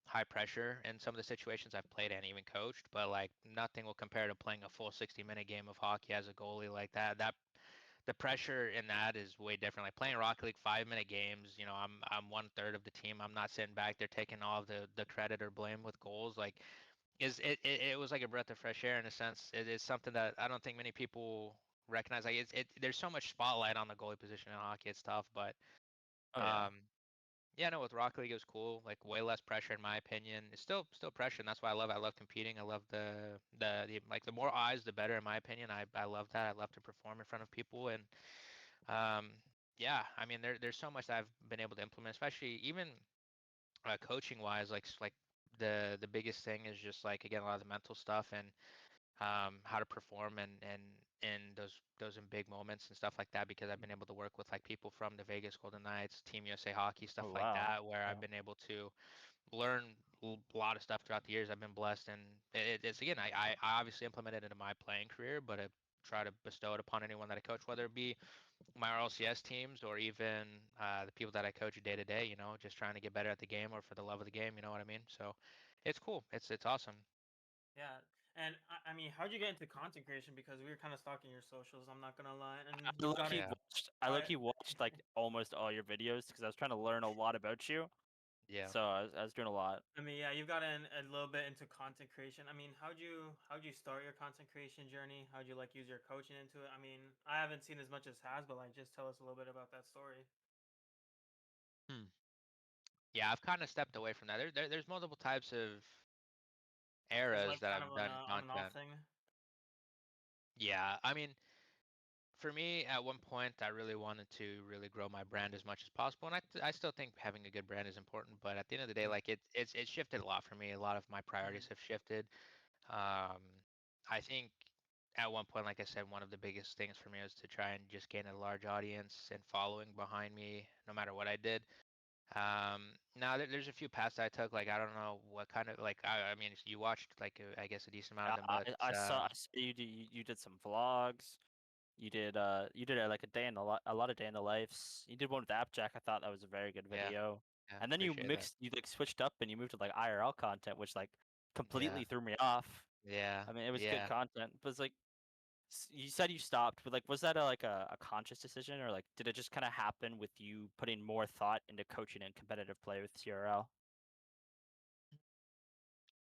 high pressure in some of the situations I've played and even coached, but like nothing will compare to playing a full 60-minute game of hockey as a goalie like that. The pressure in that is way different. Like playing Rocket League 5-minute games, I'm one third of the team. I'm not sitting back there taking all of the credit or blame with goals. Like it was like a breath of fresh air in a sense. It is something that I don't think many people recognize. Like there's so much spotlight on the goalie position in hockey. It's tough, but Oh yeah. um yeah, no, with Rocket League it was cool. Like way less pressure in my opinion. It's still pressure, and that's why I love it. I love competing. I love the like the more eyes, the better in my opinion. I love that. I love to perform in front of people, and um, yeah, I mean, there's so much that I've been able to implement, especially even coaching wise. Like the biggest thing is just like again a lot of the mental stuff and how to perform and those in big moments and stuff like that. Because I've been able to work with like people from the Vegas Golden Knights, Team USA Hockey, Oh stuff like wow. that, where I've Yeah. been able to learn a lot of stuff throughout the years. I've been blessed, and it's again I obviously implemented it in my playing career, but I try to bestow it upon anyone that I coach, whether it be my RLCS teams or even the people that I coach day to day, just trying to get better at the game or for the love of the game, you know what I mean? So it's cool. It's awesome. Yeah. And I mean, how'd you get into content creation? Because we were kind of stalking your socials. I'm not gonna lie. And I you've low got key an Yeah. watched. I low I key watched like almost all your videos because I was trying to learn a lot about you. Yeah. So I was doing a lot. I mean, yeah, you've gotten a little bit into content creation. I mean, how'd you start your content creation journey? How'd you like use your coaching into it? I mean, I haven't seen as much as has, but like, just tell us a little bit about that story. Hmm. Yeah, I've kind of stepped away from that. There's multiple types of Is it eras like that kind I've of on done on and off content. thing? Yeah, I mean, for me, at one point, I really wanted to really grow my brand as much as possible, and I still think having a good brand is important. But at the end of the day, Mm, like it's shifted a lot for me. A lot of my priorities mhm. have shifted. Um, I think at one point, like I said, one of the biggest things for me was to try and just gain a large audience and following behind me, no matter what I did. Now there's a few paths I took. Like I don't know what kind of like I mean, you watched like I guess a decent amount of I, them, but I saw you did some vlogs. You did like a day in the a lot of day in the lives. You did one with Appjack. I thought that was a very good yeah, video. yeah, And then appreciate that. you like switched up and you moved to like IRL content, which like Yeah, completely threw me off. yeah, I mean, it was good yeah. content, but it's like you said you stopped, but like was that like a conscious decision or like did it just kind of happen with you putting more thought into coaching and competitive play with CRL?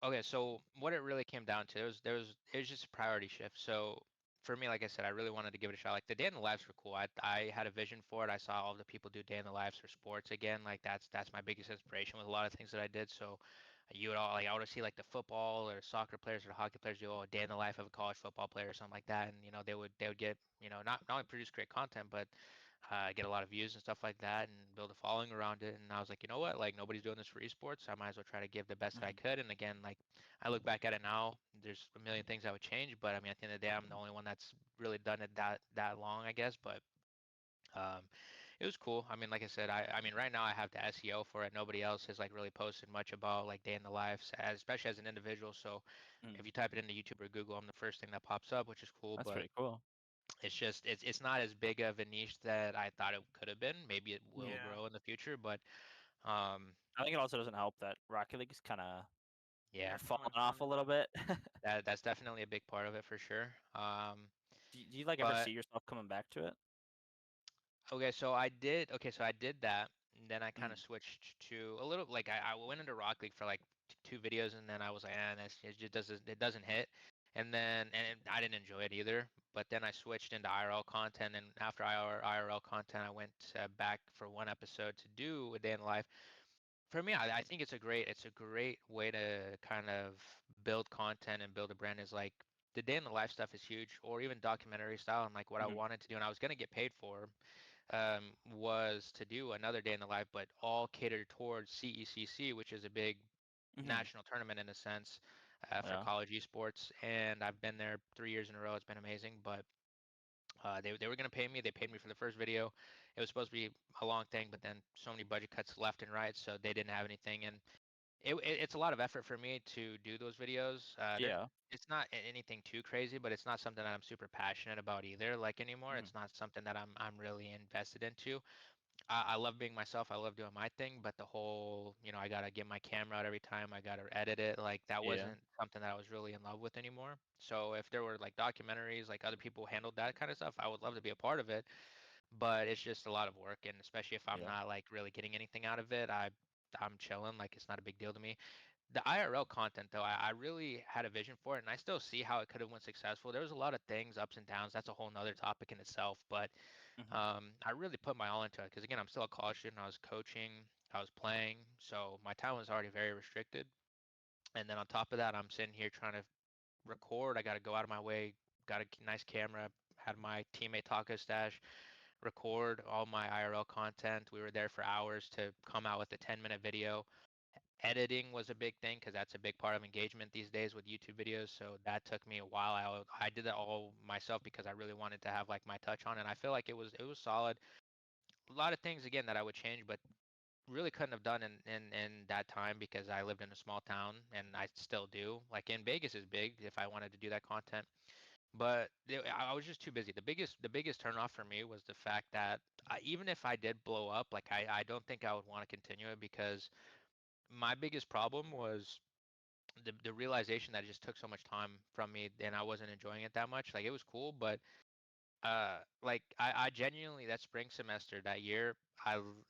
Okay, so what it really came down to it was just a priority shift. So for me, like I said, I really wanted to give it a shot. Like the day in the lives were cool. I had a vision for it. I saw all the people do day in the lives for sports again. Like that's my biggest inspiration with a lot of things that I did. So you would all like I would see like the football or soccer players or hockey players do a day in the life of a college football player or something like that, and they would get not only produce great content but get a lot of views and stuff like that and build a following around it. And I was like, you know what, like nobody's doing this for esports, so I might as well try to give the best that I Mhm. could. And again, like I look back at it now, there's a million things I would change, but I mean at the end of the day, I'm the only one that's really done it that long, I guess. But um, it was cool. I mean, like I said, I mean, right now I have the SEO for it. Nobody else has like really posted much about like day in the life, especially as an individual. So if Mhm. you type it into YouTube or Google, I'm the first thing that pops up, which is cool. That's But pretty cool. it's just it's not as big of a niche that I thought it could have been. Maybe it will Yeah. grow in the future, but um, I think it also doesn't help that Rocket League is kind of yeah, Too falling much off a little content. bit. that's definitely a big part of it for sure. Do you like ever see But yourself coming back to it? Okay, so I did that, and then I kind of Mhm. switched to a little like I went into Rock League for like two videos, and then I was like, this it just doesn't hit, and then I didn't enjoy it either. But then I switched into IRL content, and after IRL content, I went back for one episode to do a day in the life. For me, I think it's a great way to kind of build content and build a brand. Is like the day in the life stuff is huge, or even documentary style, and like what I Mhm. wanted to do, and I was gonna get paid for was to do another day in the life, but all catered towards CECC, which is a big Mhm. national tournament in a sense for Yeah. college esports. And I've been there 3 years in a row. It's been amazing. But they were going to pay me. They paid me for the first video. It was supposed to be a long thing, but then so many budget cuts left and right, so they didn't have anything. And it's a lot of effort for me to do those videos. Yeah. It's not anything too crazy, but it's not something that I'm super passionate about either. Like anymore, Mhm. it's not something that I'm really invested into. I love being myself. I love doing my thing, but the whole, I gotta get my camera out every time. I gotta edit it. Like that Yeah. wasn't something that I was really in love with anymore. So if there were like documentaries, like other people handled that kind of stuff, I would love to be a part of it. But it's just a lot of work, and especially if I'm Yeah. not like really getting anything out of it, I'm chilling. Like it's not a big deal to me. The IRL content though, I really had a vision for it, and I still see how it could have went successful. There was a lot of things, ups and downs. That's a whole nother topic in itself. But Mhm. I really put my all into it because again, I'm still a college student. I was coaching, I was playing, so my time was already very restricted. And then on top of that, I'm sitting here trying to record. I got to go out of my way. Got a nice camera. Had my teammate Taco Stash record all my IRL content. We were there for hours to come out with a 10-minute video. Editing was a big thing because that's a big part of engagement these days with YouTube videos. So that took me a while. I did that all myself because I really wanted to have like my touch on it. And I feel like it was solid. A lot of things again that I would change, but really couldn't have done in that time because I lived in a small town and I still do. Like in Vegas is big if I wanted to do that content, but I was just too busy. The biggest turnoff for me was the fact that even if I did blow up, like I don't think I would want to continue it because my biggest problem was the realization that it just took so much time from me and I wasn't enjoying it that much. Like it was cool, but like I genuinely that spring semester that year,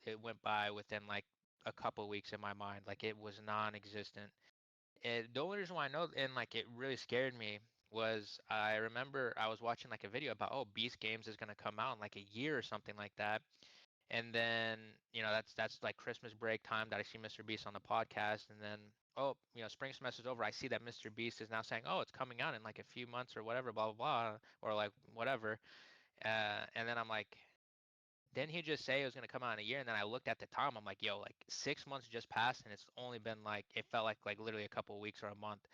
it went by within like a couple weeks in my mind. Like it was non-existent. And the only reason why I know and like it really scared me was I remember I was watching like a video about Beast Games is gonna come out in like a year or something like that. And then, that's like Christmas break time that I see Mr. Beast on the podcast. And then, spring semester's over. I see that Mr. Beast is now saying, it's coming out in like a few months or whatever, blah, blah, blah, or like whatever. And then I'm like, didn't he just say it was going to come out in a year? And then I looked at the time. I'm like, yo, like 6 months just passed and it's only been like, it felt like literally a couple of weeks or a month.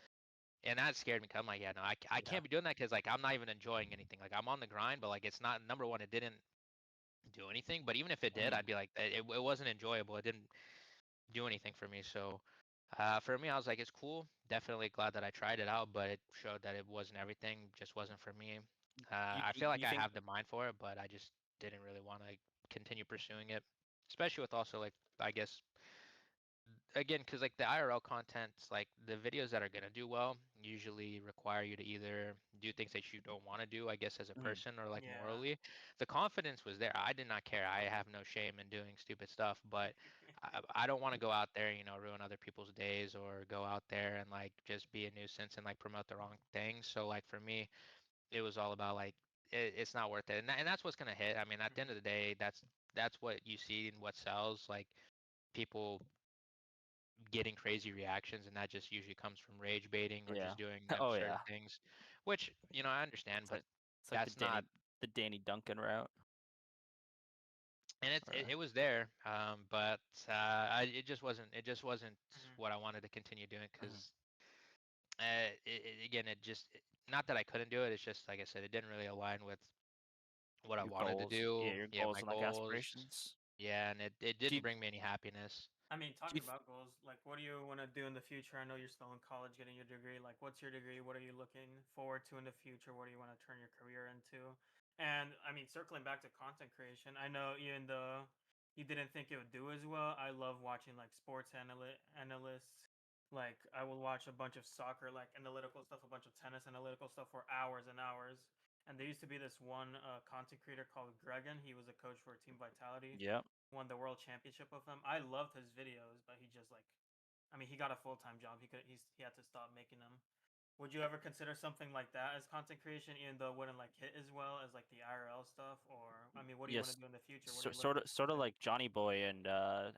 And that scared me 'cause I'm like, yeah, no, I Yeah. can't be doing that because like I'm not even enjoying anything. Like I'm on the grind, but like it's not number one, it didn't do anything. But even if it did, Mhm. I'd be like, it wasn't enjoyable. It didn't do anything for me. So for me, I was like, it's cool. Definitely glad that I tried it out, but it showed that it wasn't everything. Just wasn't for me. I feel Do like you I think? have the mind for it, but I just didn't really want to continue pursuing it, especially with also like I guess again because like the IRL contents, like the videos that are gonna do well usually require you to either do things that you don't want to do, I guess, as a Mhm. person or like Yeah. morally. The confidence was there. I did not care. I have no shame in doing stupid stuff, but I don't want to go out there, ruin other people's days or go out there and like just be a nuisance and like promote the wrong things. So like for me, it was all about like it's not worth it, and that's what's gonna hit. I mean, at the end of the day, that's what you see and what sells. Like people getting crazy reactions, and that just usually comes from rage baiting or Yeah. just doing Oh absurd yeah. things, which I understand, It's but like it's like that's not. The Danny Duncan route. And it Or, was there, but it just wasn't Mhm. what I wanted to continue doing Mhm. because again not that I couldn't do it. It's just like I said, it didn't really align with what I Your wanted to goals. Yeah, do. your Yeah, goals my and like goals. aspirations. Yeah, and it Do didn't you, bring me any happiness. I mean, do you talking about goals, like, what do you want to do in the future? I know you're still in college getting your degree. Like, what's your degree? What are you looking forward to in the future? What do you want to turn your career into? And I mean, circling back to content creation, I know even though you didn't think it would do as well, I love watching like sports analysts. Like, I will watch a bunch of soccer, like analytical stuff, a bunch of tennis analytical stuff for hours and hours. And there used to be this one content creator called Gregan. He was a coach for Team Vitality, Yep. won the world championship with him. I loved his videos, but he just like, I mean, he got a full time job. He had to stop making them. Would you ever consider something like that as content creation, even though it wouldn't like hit as well as like the IRL stuff? Or I mean, what do you want Yes. to do in the future? What are you Sort looking of sort of into? like Johnny Boy and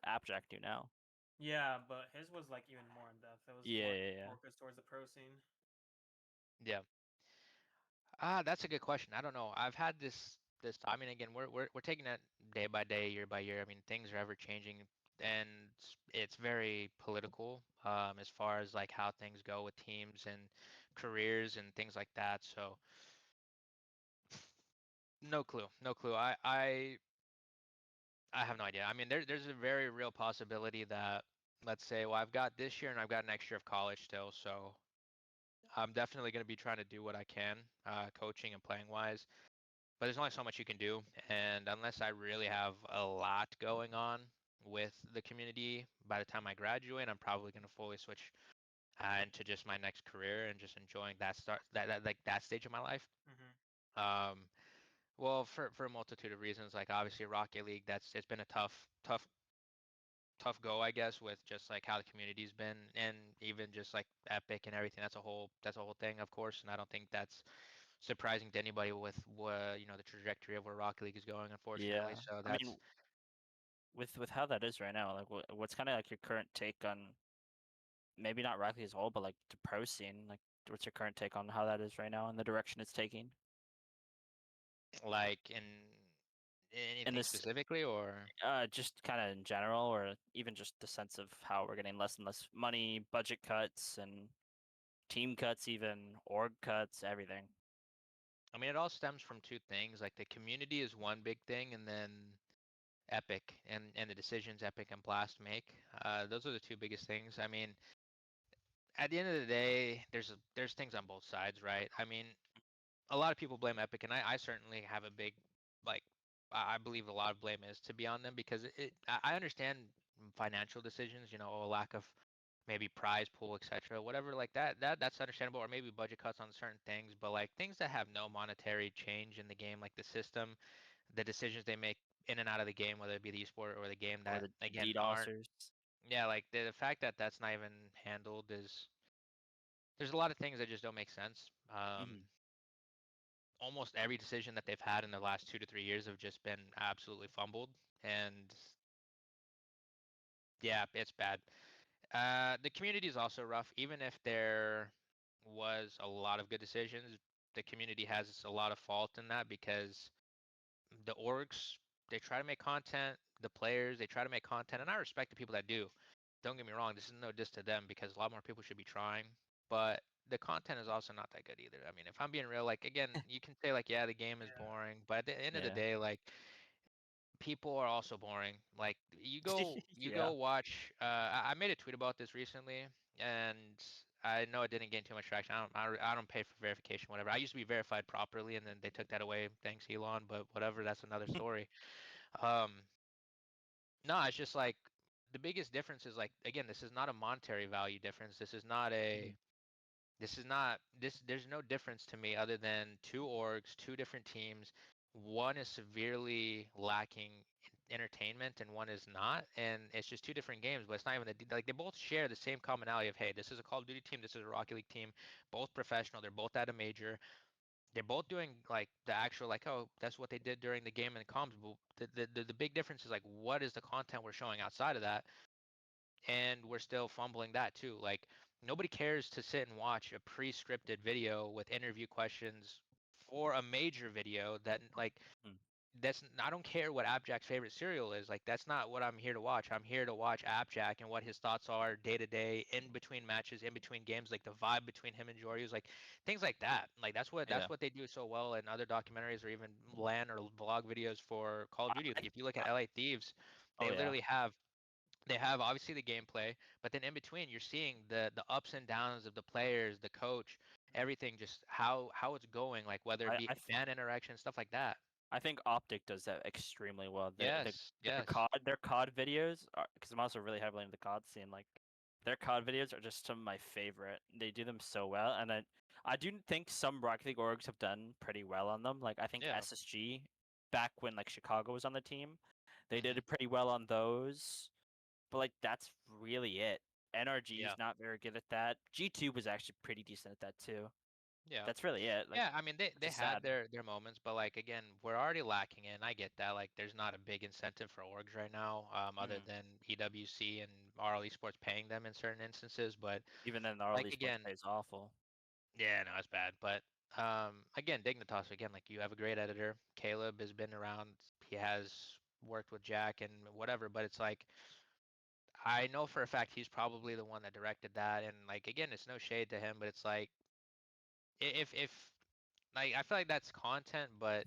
Appjack do now. Yeah, but his was like even more in depth. It was Yeah, more yeah, yeah. focused towards the pro scene. Yeah. That's a good question. I don't know. I've had this. I mean, again, we're taking it day by day, year by year. I mean, things are ever changing, and it's very political, as far as like how things go with teams and careers and things like that. So, no clue, no clue. I have no idea. I mean, there's a very real possibility that, let's say, well, I've got this year and I've got next year of college still, so I'm definitely going to be trying to do what I can, coaching and playing wise. But there's only so much you can do, and unless I really have a lot going on with the community by the time I graduate, I'm probably going to fully switch into just my next career and just enjoying that like that stage of my life. Hmm. Um, well, for a multitude of reasons, like obviously Rocket League, it's been a tough go, I guess, with just like how the community's been, and even just like Epic and everything. That's a whole thing, of course, and I don't think that's surprising to anybody with the trajectory of where Rocket League is going, unfortunately. Yeah. So I mean, that's with how that is right now, like what's kind of like your current take on maybe not Rocket League as a whole, but like the pro scene? Like, what's your current take on how that is right now and the direction it's taking? like in In anything this, specifically, or just kind of in general, or even just the sense of how we're getting less and less money, budget cuts, and team cuts, even org cuts, everything. I mean, it all stems from two things. Like the community is one big thing, and then Epic and the decisions Epic and Blast make. Those are the two biggest things. I mean, at the end of the day, there's things on both sides, right? I mean, a lot of people blame Epic, and I certainly have a big like I believe a lot of blame is to be on them because I understand financial decisions, a lack of maybe prize pool, etc. Whatever like that's understandable, or maybe budget cuts on certain things, but like things that have no monetary change in the game, like the system, the decisions they make in and out of the game, whether it be the esport or the game Or that the again aren't DDoSers. yeah, like the fact that that's not even handled is there's a lot of things that just don't make sense. Hmm. Almost every decision that they've had in the last 2 to 3 years have just been absolutely fumbled, and yeah, it's bad. The community is also rough. Even if there was a lot of good decisions, the community has a lot of fault in that because the orgs they try to make content, the players they try to make content, and I respect the people that do. Don't get me wrong, this is no diss to them because a lot more people should be trying, but the content is also not that good either. I mean, if I'm being real, like again, you can say like, yeah, the game is Yeah. boring, but at the end of the Yeah. day, like people are also boring. Like you go Yeah. watch. I made a tweet about this recently, and I know it didn't gain too much traction. I don't pay for verification, whatever. I used to be verified properly, and then they took that away. Thanks, Elon. But whatever, that's another story. Um, no, it's just like the biggest difference is like again, this is not a monetary value difference. Mhm. This is not this there's no difference to me other than two orgs, two different teams. One is severely lacking entertainment and one is not. And it's just two different games, but it's not even like they both share the same commonality of hey, this is a Call of Duty team, this is a Rocket League team, both professional, they're both at a major. They're both doing like the actual like oh that's what they did during the game and comms. But the big difference is like what is the content we're showing outside of that? and we're still fumbling that too. Like nobody cares to sit and watch a pre-scripted video with interview questions for a major video that like Hmm. I don't care what Appjack's favorite cereal is. Like that's not what I'm here to watch. I'm here to watch Appjack and what his thoughts are day to day, in between matches, in between games, like the vibe between him and Joryu, like things like that. Like Yeah. that's what they do so well in other documentaries or even LAN or vlog videos for Call of Duty. I, Like if you look at I, LA Thieves, oh they yeah. literally have obviously the gameplay, but then in between you're seeing the ups and downs of the players, the coach, everything, just how it's going, like whether it I be I, th- fan interaction, stuff like that. I think Optic does that extremely well. Yes, Their yes. COD videos are, because I'm also really heavily into the COD scene. Like their COD videos are just some of my favorite. They do them so well, and I do think some Rocket League orgs have done pretty well on them. Like I think Yeah. SSG, back when like Chicago was on the team, they did Hmm. it pretty well on those. But like that's really it. NRG Yeah. is not very good at that. G2 was actually pretty decent at that too. Yeah. That's really it. Like, Yeah, I mean which they is had sad. their moments, but like again, we're already lacking in. I get that. Like there's not a big incentive for orgs right now, other Mhm. than EWC and RL Esports paying them in certain instances. But Even then, the RL like Esports again, pay is awful. yeah, no, it's bad. But again, Dignitas again, like you have a great editor. Caleb has been around. He has worked with Jack and whatever, but it's like I know for a fact he's probably the one that directed that. And like again, it's no shade to him, but it's like if like I feel like that's content, but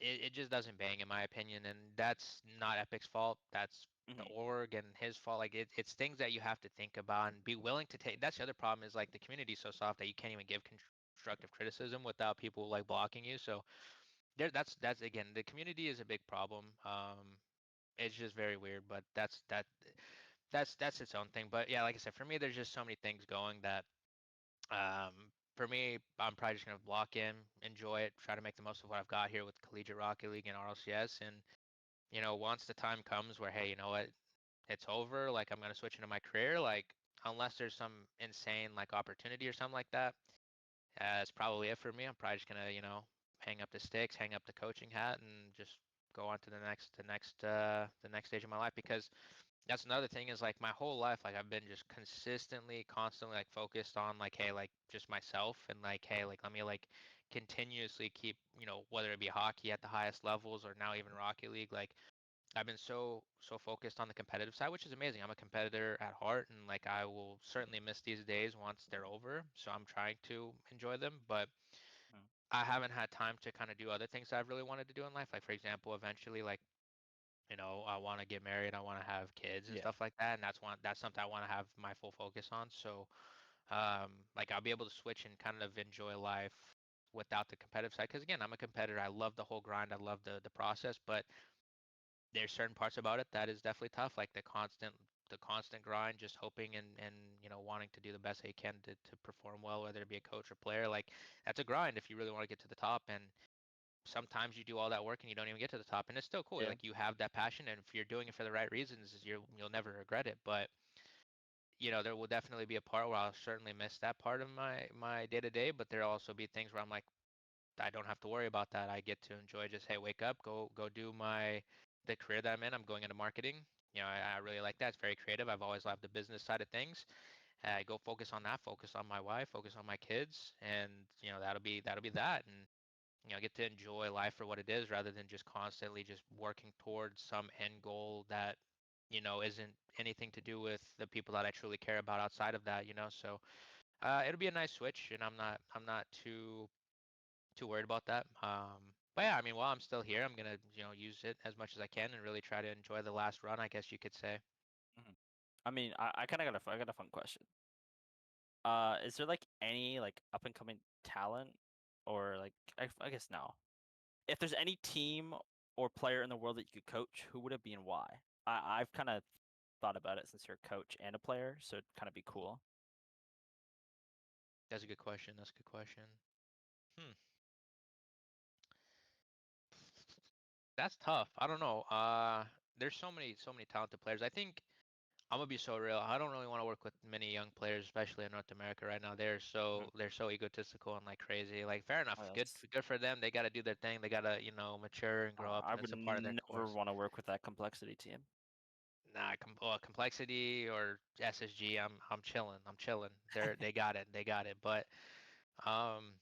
it just doesn't bang in my opinion, and that's not Epic's fault. That's the Hmm. org and his fault. Like it's things that you have to think about and be willing to take. That's the other problem is like the community's so soft that you can't even give constructive criticism without people like blocking you. So there, that's again, the community is a big problem. It's just very weird, but that's its own thing. But yeah, like I said, for me, there's just so many things going that for me, I'm probably just gonna block in, enjoy it, try to make the most of what I've got here with Collegiate Rocket League and RLCS. And once the time comes where, hey, you know what, it's over, like I'm gonna switch into my career, like unless there's some insane like opportunity or something like that, that's probably it for me. I'm probably just gonna, hang up the sticks, hang up the coaching hat, and just go on to the next stage of my life because that's another thing is like my whole life like I've been just consistently constantly like focused on like hey like just myself and like hey like let me like continuously keep whether it be hockey at the highest levels or now even Rocket League, like I've been so focused on the competitive side, which is amazing. I'm a competitor at heart and like I will certainly miss these days once they're over, so I'm trying to enjoy them, but Mm. I haven't had time to kind of do other things that I've really wanted to do in life, like for example eventually like I want to get married, I want to have kids and Yeah. stuff like that, and that's something I want to have my full focus on. So, like I'll be able to switch and kind of enjoy life without the competitive side. Because again, I'm a competitor. I love the whole grind. I love the process, but there's certain parts about it that is definitely tough, like the constant grind, just hoping and wanting to do the best they can to perform well, whether it be a coach or player. Like that's a grind if you really want to get to the top, and sometimes you do all that work and you don't even get to the top, and it's still cool, Yeah. like you have that passion, and if you're doing it for the right reasons you'll never regret it. But there will definitely be a part where I'll certainly miss that part of my day to day, but there'll also be things where I'm like, I don't have to worry about that. I get to enjoy just, hey, wake up, go do the career that I'm in. I'm going into marketing. I really like that. It's very creative. I've always loved the business side of things. I go focus on that, focus on my wife, focus on my kids, and that'll be that. And get to enjoy life for what it is rather than just constantly just working towards some end goal that isn't anything to do with the people that I truly care about outside of that. So it'll be a nice switch, and I'm not too worried about that. But yeah, I mean, while I'm still here, I'm gonna use it as much as I can and really try to enjoy the last run, I guess you could say. Mhm. I mean, I kind of I got a fun question. Is there like any like up and coming talent, or like I guess no. If there's any team or player in the world that you could coach, who would it be and why? I've kind of thought about it since you're a coach and a player, so it'd kind of be cool. That's a good question. That's a good question. Hmm. That's tough. I don't know. There's so many talented players. I think I'm gonna be so real. I don't really want to work with many young players, especially in North America right now. They're Mhm. so they're so egotistical and like crazy. Like fair Oh, enough, good that's, good for them. They got to do their thing. They gotta mature and grow up, I and would that's a part of their never course. want to work with that complexity team. Nah, complexity or SSG. I'm chilling. I'm chilling. They got it. They got it. But um,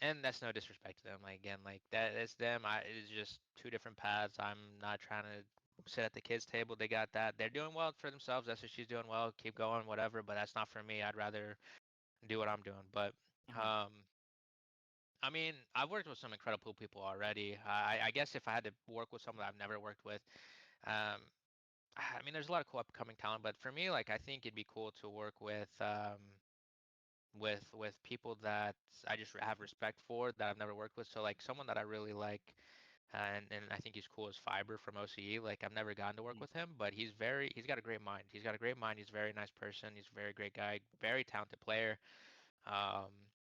and that's no disrespect to them. Like again, like that it's them. It's just two different paths. I'm not trying to sit at the kids' table. They got that. They're doing well for themselves. That's what she's doing well. Keep going, whatever. But that's not for me. I'd rather do what I'm doing. But Mhm. um, I mean, I've worked with some incredible people already. I guess if I had to work with someone that I've never worked with, um, I mean, there's a lot of cool upcoming talent. But for me, like I think it'd be cool to work with people that I just have respect for that I've never worked with. So like someone that I really like, and I think he's cool as Fiber from OCE. Like I've never gotten to work Mhm. with him, but he's got a great mind. He's got a great mind. He's a very nice person. He's a very great guy. Very talented player. Um,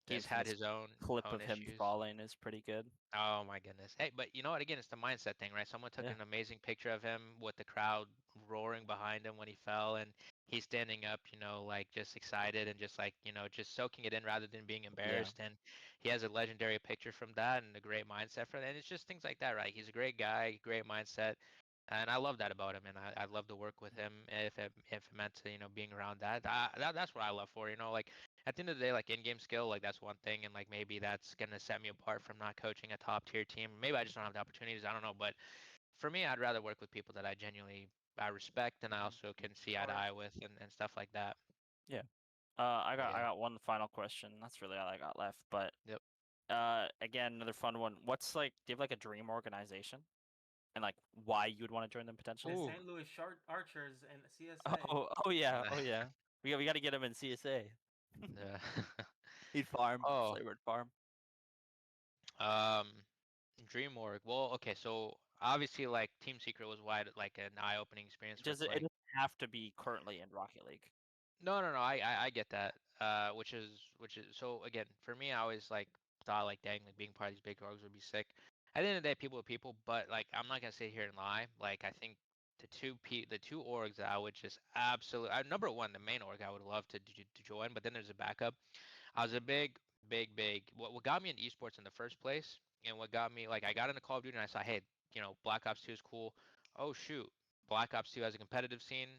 I've he's seen had this his own clip own of him issues. falling is pretty good. Oh my goodness. Hey, but you know what? Again, it's the mindset thing, right? Someone took Yeah. an amazing picture of him with the crowd roaring behind him when he fell, and he's standing up, like just excited and just like, just soaking it in rather than being Yeah. embarrassed. And he has a legendary picture from that and a great mindset for that. And it's just things like that, right? He's a great guy, great mindset. And I love that about him, and I'd love to work with him if it meant to, being around that. That's what I love for, like at the end of the day, like in-game skill, like that's one thing, and like maybe that's gonna set me apart from not coaching a top-tier team. Maybe I just don't have the opportunities. I don't know, but for me, I'd rather work with people that I respect and I Mhm. also can see Of eye to course. eye with and stuff like that. Yeah. I But got I yeah, got one final question. That's really all I got left. But yep. again, another fun one. What's like? Do you have like a dream organization and like why you would want to join them The potentially? Ooh. St. Louis Archers and CSA. Oh yeah, oh yeah. We got to get him in CSA. Yeah. He'd farm, Oh, SlaYeR would farm. um, dream org. Well, okay, so obviously like Team Secret was wide like an eye-opening experience where Does it's it? It like doesn't have to be currently in Rocket League. no, no, no. I get that. Which is so again for me, I always like thought like dang, like being part of these big orgs would be sick. At the end of the day, people are people, but like I'm not gonna sit here and lie. Like I think the two orgs that I would just absolutely number one, the main org I would love to join, but then there's a backup. I was a big. What got me in esports in the first place, and what got me like I got into Call of Duty and I saw hey, Black Ops 2 is cool. Oh shoot, Black Ops 2 has a competitive scene.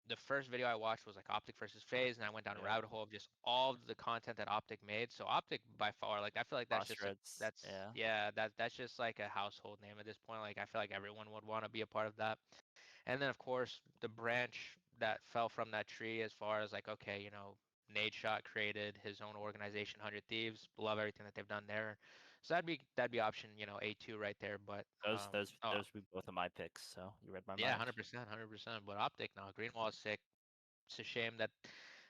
The first video I watched was like Optic versus FaZe, and I went down a Yeah. rabbit hole of just all of the content that Optic made. So Optic by far, like I feel like Crossroads. Yeah. that's just like a household name at this point. Like I feel like everyone would want to be a part of that. And then of course the branch that fell from that tree as far as like okay, Nade Shot created his own organization, 100 Thieves. Love everything that they've done there. So that'd be option, A2 right there. But Those those oh those would be both of my picks. So you read my yeah, mind. 100%, 100%. But Optic now, Greenwall is sick. It's a shame that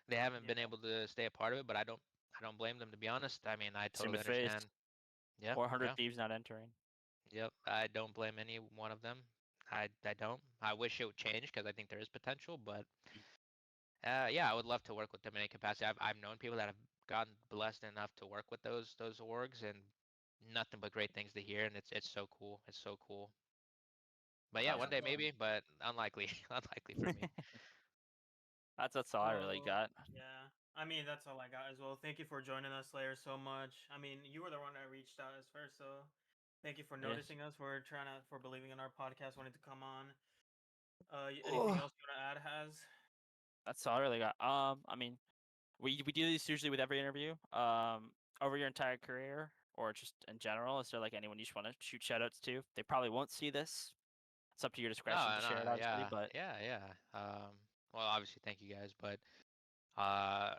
they haven't Yeah. been able to stay a part of it, but I don't blame them to be honest. I mean, I Same totally with FaZe. understand. Yeah, 400 yeah, Thieves not entering. yep. I don't blame any one of them. I don't. I wish it would change because I think there is potential, but yeah, I would love to work with them in any capacity. I've known people that have gotten blessed enough to work with those orgs and nothing but great things to hear, and it's so cool. It's so cool. But yeah, Yeah, one Awesome. day so maybe, but unlikely, unlikely for me. That's all I really so got. yeah. I mean that's all I got as well. Thank you for joining us, SlaYeR, so much. I mean, you were the one that reached out as first, so thank you for Yes. noticing us, for believing in our podcast, wanting to come on. Anything Oh, else you wanna add, Has? that's all I really got. I mean, we do this usually with every interview. Over your entire career or just in general, is there like anyone you just want to shoot shout outs to? They probably won't see this. It's up to your discretion No, to share it, no, obviously, yeah, but yeah, yeah. Well, obviously, thank you guys, but uh,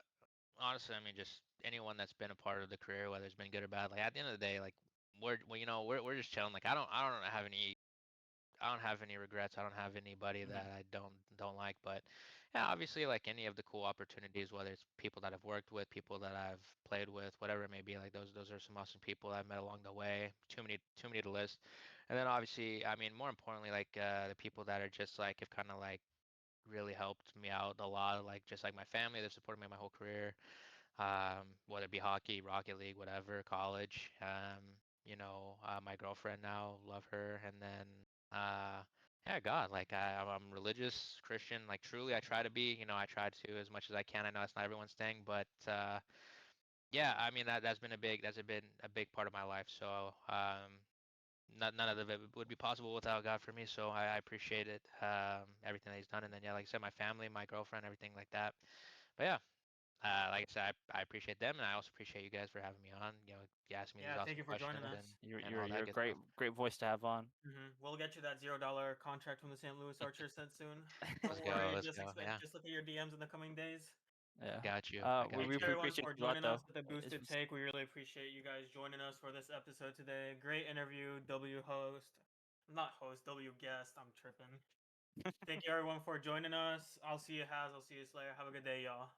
honestly, I mean, just anyone that's been a part of the career, whether it's been good or bad, like at the end of the day, like we're just chilling. Like I don't have any regrets. I don't have anybody mhm, that I don't like. But yeah, obviously, like any of the cool opportunities, whether it's people that I've worked with, people that I've played with, whatever it may be, like those are some awesome people I've met along the way. Too many to list. And then obviously, I mean, more importantly, like the people that are just like have kind of like really helped me out a lot. Like just like my family, they've supported me my whole career, whether it be hockey, Rocket League, whatever, college. My girlfriend now, love her, and then uh, yeah, God, like I'm religious Christian, like truly, I try to be. I try to as much as I can. I know that's not everyone's thing, but yeah, I mean that's been a big part of my life. So none of it would be possible without God for me. So I appreciate it, everything that He's done. And then yeah, like I said, my family, my girlfriend, everything like that. But yeah, like I said, I appreciate them, and I also appreciate you guys for having me on. You know, you asked me these Yeah, thank awesome you for joining questions us. You're and you're all you're that a good great stuff. great voice to have on. We'll get you that $0 contract from the St. Louis Archer sent soon. Don't Let's go. worry, Let's just go. expect Yeah, just look at your DMs in the coming days. Yeah. got you. I We got Thank we you you. everyone appreciate for you a lot joining us though. with the It's boosted take. We really appreciate you guys joining us for this episode today. Great interview, W host. Not host, W guest. I'm tripping. Thank you everyone for joining us. I'll see you Haz. I'll see you SlaYeR. Have a good day, y'all.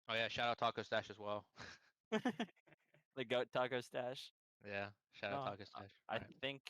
Oh yeah, shout out Taco Stash as well. the goat taco stash. Yeah, shout out No, Taco Stash. I All right. think